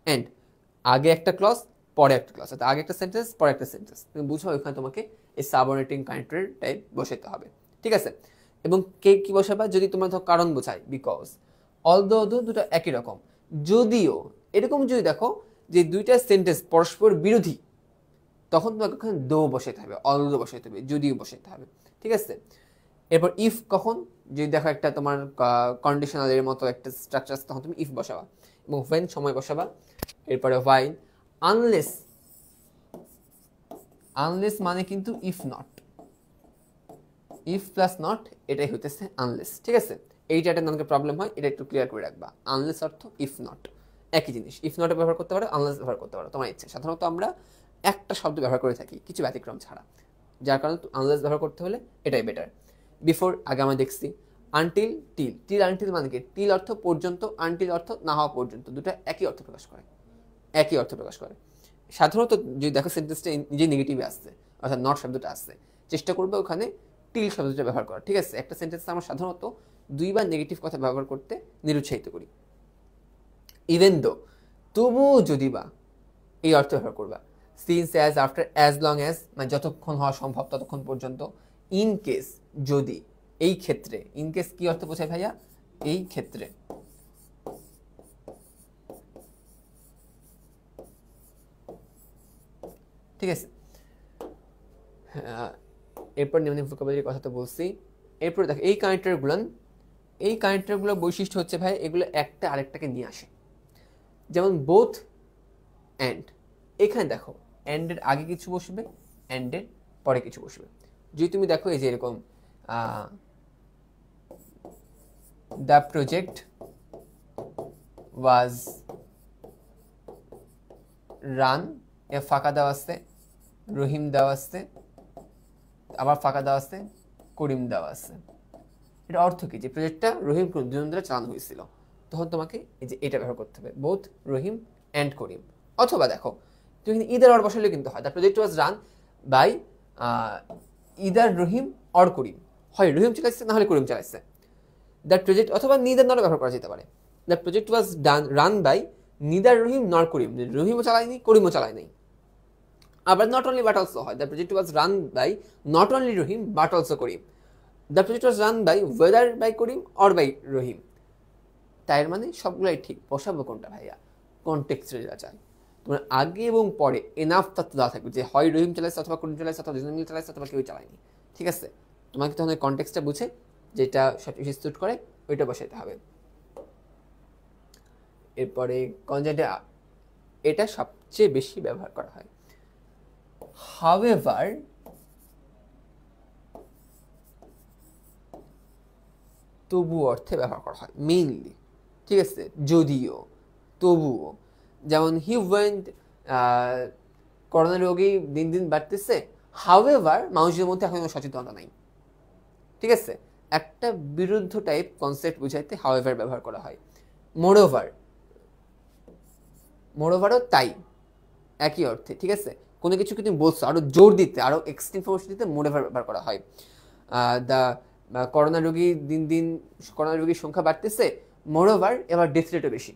অ্যান্ড আগে একটা ক্লজ পরে একটা ক্লজ, অর্থাৎ আগে একটা সেন্টেন্স পরে একটা সেন্টেন্স, তুমি বুঝো ওইখানে তোমাকে এই সাবঅর্ডিনেটিং কানেক্টর টাইপ বসাইতে হবে। ঠিক আছে। এবং কে কি বসাবা যদি তোমার ধর কারণ বোঝায়, বিকজ, অলদো দুটো একই রকম, যদিও, এরকম যদি দেখো যে দুইটা সেন্টেন্স পরস্পর বিরোধী, তখন তোমাকে ওখানে দো বসাইতে হবে, অলদো বসাইতে হবে, যদিও বসাইতে হবে, ঠিক আছে। এরপর ইফ কখন, যদি দেখো একটা তোমার কন্ডিশনালের মতো একটা স্ট্রাকচার, তখন তুমি ইফ বসাবা, এবং ওয়েন সময় বসাবা। এরপরে হোয়াইল, আনলেস, আনলেস মানে কিন্তু if not, if plus not এটাই হইতেছে আনলেস, ঠিক আছে। এইটা একটা নামকে প্রবলেম হয়, এটা একটু ক্লিয়ার করে রাখবা। আনলেস অর্থ ইফ নট, একই জিনিস। ইফ নট ব্যবহার করতে পারো, আনলেস ব্যবহার করতে পারো, তোমার ইচ্ছে। সাধারণত আমরা একটা শব্দ ব্যবহার করে থাকি কিছু ব্যতিক্রম ছাড়া, যার কারণে আনলেস ব্যবহার করতে হলে এটাই বেটার। বিফোর আগে আমরা দেখছি, আনটিল, টিল, টিল আনটিল মানে কি, টিল অর্থ পর্যন্ত, আনটিল অর্থ না হওয়া পর্যন্ত, দুটো একই অর্থ প্রকাশ করে, একই অর্থ প্রকাশ করে। সাধারণত যদি দেখো সেন্টেন্সটা নিজে নেগেটিভে আসছে, অর্থাৎ নট শব্দটা আসছে, চেষ্টা করবে ওখানে টিল শব্দটা ব্যবহার করা, ঠিক আছে। একটা সেন্টেন্সে আমরা সাধারণত দুইবার নেগেটিভ কথা ব্যবহার করতে নিরুৎসাহিত করি। ইভেন দো, তবুও যদি বা, এই অর্থ ব্যবহার করবা। Since, as, after, as long as মানে যতক্ষণ হওয়া সম্ভব ততক্ষণ পর্যন্ত। ইন কেস যদি, এই ক্ষেত্রে। ইন কেস কি অর্থ বোঝায় ভাইয়া, এই ক্ষেত্রে, ঠিক আছে। এরপর নিম্ন ভোকাবুলারির কথা তো বলছি। এরপর দেখো এই কানেক্টরগুলোর বৈশিষ্ট্য হচ্ছে ভাই, এগুলো একটা আরেকটাকে নিয়ে আসে। যেমন বোথ অ্যান্ড, এখানে দেখো অ্যান্ডের আগে কিছু বসবে, অ্যান্ডের পরে কিছু বসবে। যদি তুমি দেখো এই যে এরকম, দ্য প্রজেক্ট ওয়াজ রান, এ ফাঁকা দেওয়া আসছে, রহিম দেওয়া আসছে, আবার ফাঁকা দেওয়া আসছে, করিম দেওয়া আছে। এটা অর্থ কি, যে প্রজেক্টটা রহিম করিম দুজন দ্বারা চালানো হয়েছিল, তখন তোমাকে এই যে এটা ব্যবহার করতে হবে, বোথ রহিম অ্যান্ড করিম। অথবা দেখো তুমি ইদার অর বসালে কিন্তু হয়, the project was run by either Rahim or Karim, হয় রহিম চালাইছে না হলে করিম চালাইছে। দ্যাট প্রজেক্ট, অথবা নিদার নর ব্যবহার করা যেতে পারে। That project was run by neither Rahim nor Karim, রহিমও চালায়নি করিমও চালায়নি। আবার নট অনলি বাট অলসো হয়, the project was run by not only Rahim but also Karim. The project was run by whether by Karim or by Rahim. তাই মানে সবগুলাই ঠিক, বসাবো কোনটা ভাইয়া, কনটেক্সচুয়াল যেটা চাই। তোমার আগে এবং পরে এনাফ তথ্য দেওয়া থাকবে, যে হয় রহিম চালাইছে অথবা করিম চালাইছে অথবা দুজন মিলে চালাইছে অথবা কেউ চালায়নি, ঠিক আছে। তোমাকে তখন ওই কনটেক্সটটা বুঝে যেটা সবচেয়ে স্যুট করে ওইটা বসাইতে হবে। এরপরে কনজেন্টে, এটা সবচেয়ে বেশি ব্যবহার করা হয়। হাউএভার, তবু অর্থে ব্যবহার করা হয় মেইনলি, ঠিক আছে। যদিও, তবুও। যেমন হি ওয়েন্ট, করোনা রোগী দিন দিন বাড়তেছে, হাউএভার মানুষের মধ্যে এখন সচেতনতা নাই, ঠিক আছে। একটা বিরুদ্ধ টাইপ কনসেপ্ট বুঝাইতে হাউএভার ব্যবহার করা হয়। মোরওভার, মোরওভারও তাই, একই অর্থে, ঠিক আছে। কোনো কিছুকে তুমি বলছো আরো জোর দিতে, আরো এক্সট্রা ইনফরমেশন দিতে মোরওভার ব্যবহার করা হয়। দ্য করোনা রোগীর সংখ্যা বাড়তেছে, মোরওভার এবার ডেথ রেটও বেশি।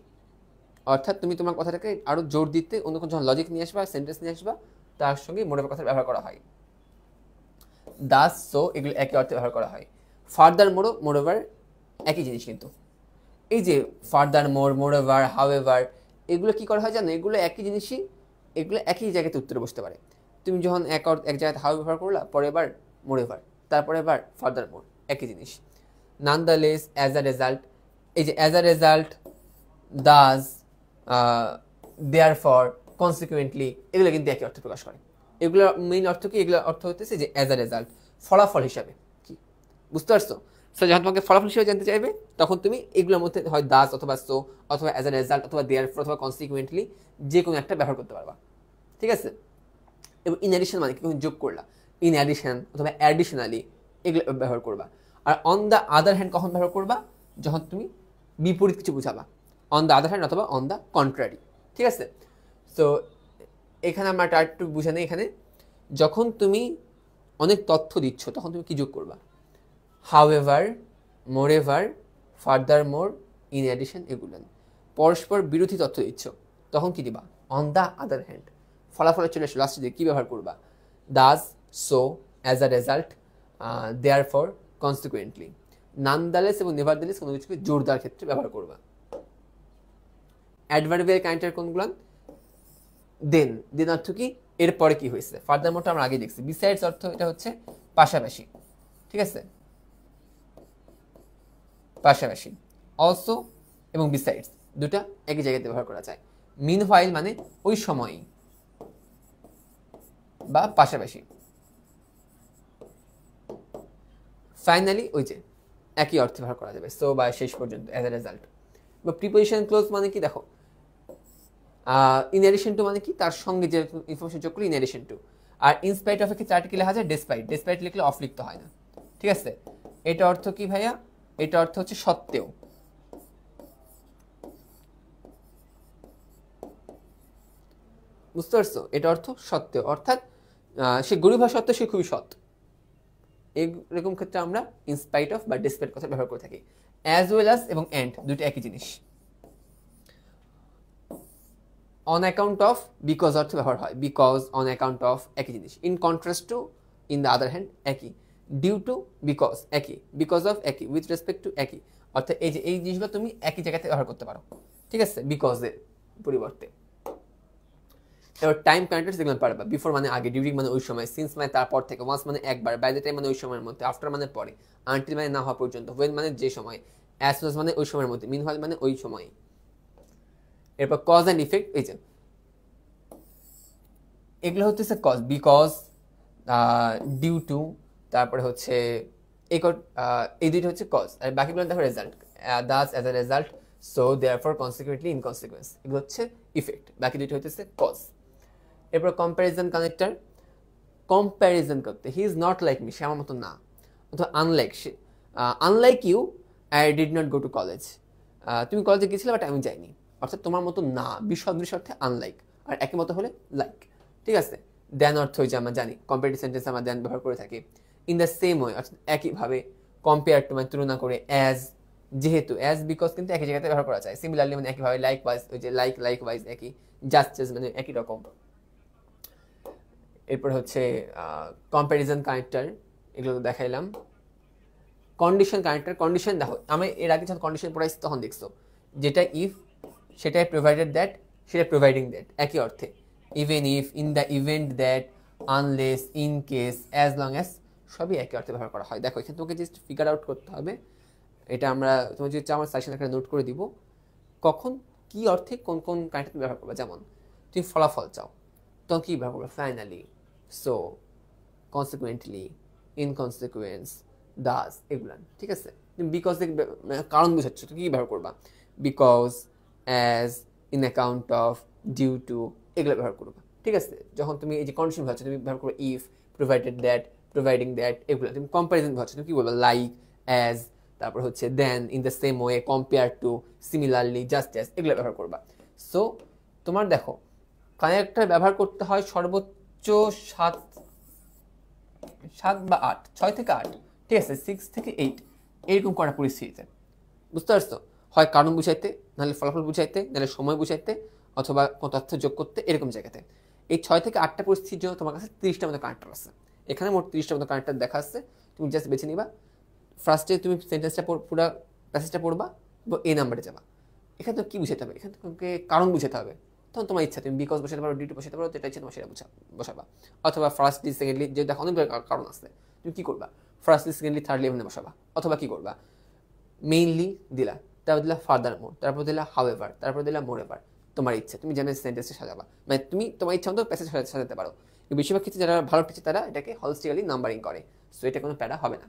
অর্থাৎ তুমি তোমার কথাটাকে আরো জোর দিতে অন্য কোনো যখন লজিক নিয়ে আসবা, সেন্টেন্স নিয়ে আসবা, তার সঙ্গে মোরওভার কথা ব্যবহার করা হয়। দাস, সো এগুলো একই অর্থে ব্যবহার করা হয়। ফার্দার মোরও, মোরওভার একই জিনিস কিন্তু। এই যে ফার্দার মোর, মোরওভার, হাউএভার, এগুলো কি করা হয় জানো, এগুলো একই জিনিসই, এগুলো একই জায়গাতে উত্তরে বসতে পারে। তুমি যখন এক জায়গায় হাউ ব্যবহার করলা, পরে এবার মোরওভার, তারপরে এবার ফার্দার মোর, একই জিনিস। Nonetheless, as a result, এই যে as a result, thus, therefore, consequently, এগুলো কিন্তু একই অর্থ প্রকাশ করে। এগুলোর মেইন অর্থ কি, এগুলোর অর্থ হতেছে যে অ্যাজ আ রেজাল্ট, ফলাফল হিসাবে, কি বুঝতে পারছো। সো যখন তোমাকে ফলাফল হিসেবে জানতে চাইবে, তখন তুমি এগুলোর মধ্যে হয় দাস অথবা সো অথবা অ্যাজ আ রেজাল্ট অথবা দেয়ার ফর অথবা কনসিকুয়েন্টলি, যে কোনো একটা ব্যবহার করতে পারবা, ঠিক আছে। এবং ইন অ্যাডিশন মানে কি, যোগ করলা, ইন অ্যাডিশন অথবা অ্যাডিশনালি, এগুলো ব্যবহার করবা। আর অন দ্য আদার হ্যান্ড কখন ব্যবহার করবা, যখন তুমি বিপরীত কিছু বুঝাবা, অন দ্য আদার হ্যান্ড অথবা অন দ্য কন্ট্রারি, ঠিক আছে। সো এখানে আমরা একটু বুঝে নেই, এখানে যখন তুমি অনেক তথ্য দিচ্ছ তখন তুমি কি যোগ করবা, however, moreover, furthermore, in addition, এগুলো পরস্পর বিরোধী তথ্য দিচ্ছ, তখন কি দিবা, অন দ্য আদার হ্যান্ড। ফলাফলে চলে আসো, লাস্টে দিয়ে কী ব্যবহার করবা, thus, so, as a result, therefore, consequently. Nonetheless এবং নেভারদালেস কোনো কিছুকে জোরদার ক্ষেত্রে ব্যবহার করবা। অ্যাডভার্বিয়াল কানেক্টর কোনগুলো? দেন। দেন অর্থ কি? এরপরে কি হয়েছে। ফার্দার মোটা আমরা আগে দেখছি। বিসাইডস অর্থ এটা হচ্ছে পাশাপাশি, ঠিক আছে, পাশাপাশি। অলসো এবং বিসাইডস দুটা একই জায়গাতে ব্যবহার করা যায়। মিনহোয়াইল মানে ওই সময়ই বা পাশাপাশি। ফাইনালি ওই যে একই অর্থে ব্যবহার করা যাবে, সো বা শেষ পর্যন্ত, অ্যাজ এ রেজাল্ট। বা প্রিপোজিশন ক্লোজ মানে কি? দেখো ইন এডিশন টু মানে কি? তার সঙ্গে যে ইনফরমেশন যোগ করলে ইন এডিশন টু। আর ইনস্পাইট অফ একে চারটি লেখা যায় ডেসপাইট। ডেসপাইট লিখলে অফ লিখতে হয় না, ঠিক আছে। এটা অর্থ কি ভাইয়া? এটা অর্থ হচ্ছে সত্ত্বেও। বুঝতে পারছো? এটা অর্থ সত্ত্বেও, অর্থাৎ সে গরিব হওয়া সত্ত্বেও সে খুবই সৎ। এরকম ক্ষেত্রে আমরা ইনস্পাইট অফ বা ডেসপাইট কথা ব্যবহার করে থাকি। অ্যাজ ওয়েল অ্যাজ এবং অ্যান্ড দুটো একই জিনিস। অন অ্যাকাউন্ট অফ, বিকজ অর্থে ব্যবহার হয়। বিকজ, অন অ্যাকাউন্ট অফ একই জিনিস। In contrast two, in the other hand একই। ডিউ টু, বিকজ একই। বিকজ অফ একই। উইথ রেসপেক্ট টু একই। অর্থাৎ এই যে এই জিনিসগুলো তুমি একই জায়গাতে ব্যবহার করতে পারো, ঠিক আছে, বিকজের পরিবর্তে। এবার টাইম কানেক্টর যেগুলো পারবা। বিফোর মানে আগে, ডিউরিং মানে ওই সময়, সিন্স মানে তারপর থেকে, ওয়ান্স মানে একবার, বাই দ্য টাইম মানে ওই সময়ের মধ্যে, আফটার মানে পরে, আনটিল মানে না হওয়া পর্যন্ত, ওয়েন মানে যে সময়, অ্যাজ সুন মানে ওই সময়ের মধ্যে, মিনহোয়াইল মানে ওই সময়। এরপর কজ অ্যান্ড ইফেক্ট, এই যে এগুলো হচ্ছে কজ, বিকজ, ডিউ টু, তারপরে হচ্ছে এই দুইটা হচ্ছে কজ, আর বাকিগুলো দেখো result. Das, as a result, so therefore, consequently, in consequence, এগুলো হচ্ছে ইফেক্ট। বাকি দুইটা হচ্ছে কজ। এরপর কম্প্যারিজন কানেক্টর, কম্প্যারিজন করতে। He is not like me, সে আমার মতো না। অথবা আনলাইক, সে unlike you I did not go to college. তুমি কলেজে গেছিলে বাট আমি যাইনি। অর্থাৎ তোমার মতো না, বিসদৃশ অর্থে আনলাইক, আর একই মতো হলে লাইক, ঠিক আছে। দেন অর্থ হয়েছে আমরা জানি, কম্পারেটিভ সেন্টেন্স আমরা দেন ব্যবহার করে থাকি। ইন দ্য সেম ওয়ে, অর্থাৎ একইভাবে। কম্পেয়ার টু মানে তুলনা করে। অ্যাজ, যেহেতু। অ্যাজ, বিকজ কিন্তু একই জায়গাতে ব্যবহার করা যায়। সিমিলারলি মানে একইভাবে। লাইক ওয়াইজ, ওই যে লাইক, লাইক ওয়াইজ একই। জাস্ট মানে একই রকম। এরপর হচ্ছে কম্প্যারিজন কানেক্টর, এগুলো দেখাইলাম। কন্ডিশন কানেক্টর, কন্ডিশন দেখো, আমি এর আগে যখন কন্ডিশন পড়াইছি তখন দেখছো, যেটা ইফ, সেটাই প্রোভাইডেড দ্যাট, সেটা প্রোভাইডিং দ্যাট, একই অর্থে। Even if, in the event that, unless, in case, as long as, সবই একই অর্থে ব্যবহার করা হয়। দেখো এখানে তোমাকে জাস্ট ফিগার আউট করতে হবে। এটা আমরা তোমার যদি চাও আমার সাজেশন একটা নোট করে দিব, কখন কি অর্থে কোন কোন কানেক্টর ব্যবহার করবে। যেমন তুমি ফলাফল চাও, তখন কি ব্যবহার করবে? ফাইনালি, সো, কনসিকুয়েন্টলি, ইনকনসিকুয়েন্স, দাস, এগুলো, ঠিক আছে। তুমি বিকজ কারণ বুঝাচ্ছ, তো কি ব্যবহার করবা? Because, as, in account of, due to, এগুলো ব্যবহার করবা, ঠিক আছে। যখন তুমি এই যে কন্ডিশন ভাবছো, তুমি ব্যবহার করবে if, provided that, providing that, এগুলো। তুমি কম্প্যারিজন ভাবছো, তুমি কি বলবা? লাইক, অ্যাজ, তারপর হচ্ছে then, in the same way, compare to, similarly, just as, এগুলো ব্যবহার করবা। সো তোমার দেখো কানেক্টর ব্যবহার করতে হয় সর্বোচ্চ 7 বা 8, 6 থেকে 8, ঠিক আছে, 6 থেকে 8, এরকম করা পরিস্থিতিতে। বুঝতে পারছো? হয় কারণ বুঝাইতে, নাহলে ফলাফল বুঝাইতে, নাহলে সময় বুঝাইতে, অথবা কোনো তথ্য যোগ করতে, এরকম জায়গাতে। এই 6 থেকে 8টা পরিস্থিতির জন্য তোমার কাছে 30টা মতো কানেক্টর আছে। এখানে মোট 30টা মতো কানেক্টর দেখা আছে। তুমি জাস্ট বেছে নিবা। ফার্স্টে তুমি সেন্টেন্সটা পুরো প্যাসেজটা পড়বা এবং এই নাম্বারে যাবা। এখানে তো কী বুঝাতে হবে? এখানে তোমাকে কারণ বুঝাতে হবে। তখন তোমার ইচ্ছা, তুমি বিকজ বসাতে পারো, ডিউ বসাতে পারো, যেটা ইচ্ছা তোমার সেটা বসাবা। অথবা ফার্স্টলি, সেকেন্ডলি, যে দেখো অনেকগুলো কারণ আছে, তুমি কী করবা? ফার্স্টলি, সেকেন্ডলি, থার্ডলি এমনি বসাবা। অথবা কী করবা? মেইনলি দিলা, তারপর দিলা ফার্দার মোর, তারপর দিলা হাউ এভার, তারপর দিলা মোর এভার। তোমার ইচ্ছা, তুমি জানো সেন্টেন্সে সাজাবা, মানে তুমি তোমার ইচ্ছা মতো প্যাসেজ সাজাতে পারো। বেশিরভাগ ক্ষেত্রে যারা ভালো টিচার তারা এটাকে হলিস্টিক্যালি নাম্বারিং করে, সো এটা কোনো প্যারা হবে না।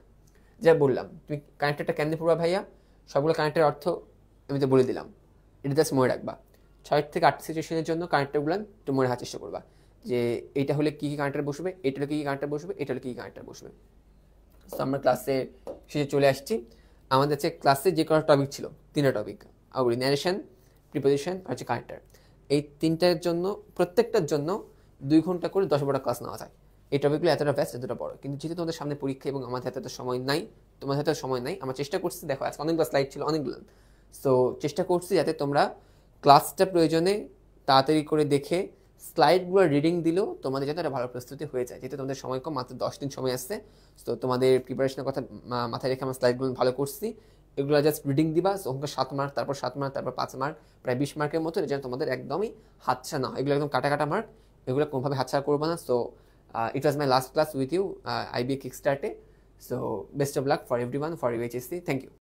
যা বললাম, তুমি কানেক্টরটা কেমনে পড়বা ভাইয়া? সবগুলো কানেক্টের অর্থ আমি তো বলে দিলাম, এটা জাস্ট মনে রাখবা। 6 থেকে 8 সিচুয়েশনের জন্য কানেক্টরগুলো একটু মনে রাখার চেষ্টা করবা, যে এইটা হলে কী কী কানেক্টর বসবে, এটা হলে কী কী কানেক্টর বসবে, এটা হলে কী কী কানেক্টর বসবে। তো আমরা ক্লাসে শেষে চলে আসছি। আমাদের হচ্ছে ক্লাসে যে কোনো টপিক ছিল, 3টা টপিক, আউরি, ন্যারেশন, প্রিপোজিশন আর হচ্ছে কানেক্টর। এই 3টার জন্য, প্রত্যেকটার জন্য 2 ঘন্টা করে 10-12টা ক্লাস নেওয়া যায়। এই টপিকগুলো এতটা ব্যস্ত, এতটা বড়, কিন্তু যেহেতু তোমাদের সামনে পরীক্ষা এবং আমাদের হাতে সময় নাই, তোমাদের হাতে সময় নাই, আমরা চেষ্টা করছি, দেখো আজকে অনেকগুলো স্লাইড ছিল, অনেকগুলো, সো চেষ্টা করছি যাতে তোমরা ক্লাসটা প্রয়োজনে তাড়াতাড়ি করে দেখে স্লাইডগুলো রিডিং দিলেও তোমাদের যাতে একটা ভালো প্রস্তুতি হয়ে যায়, যেহেতু তোমাদের সময় কম, মাত্র 10 দিন সময় আসছে। তো তোমাদের প্রিপারেশনের কথা মাথায় রেখে আমরা স্লাইডগুলো ভালো করছি। এগুলো জাস্ট রিডিং দিবা, অঙ্ক 7 মার্ক, তারপর 7 মার্ক, তারপর 5 মার্ক, প্রায় 20 মার্কের মতো, যেন তোমাদের একদমই হাতছা না হয়। এগুলো একদম কাটা কাটা মার্ক, এগুলো কোনোভাবে হাতছাড়া করবো না। So it was my last class with you, IB kick স্টার্টে। So best of luck for everyone for you HSC। Thank you.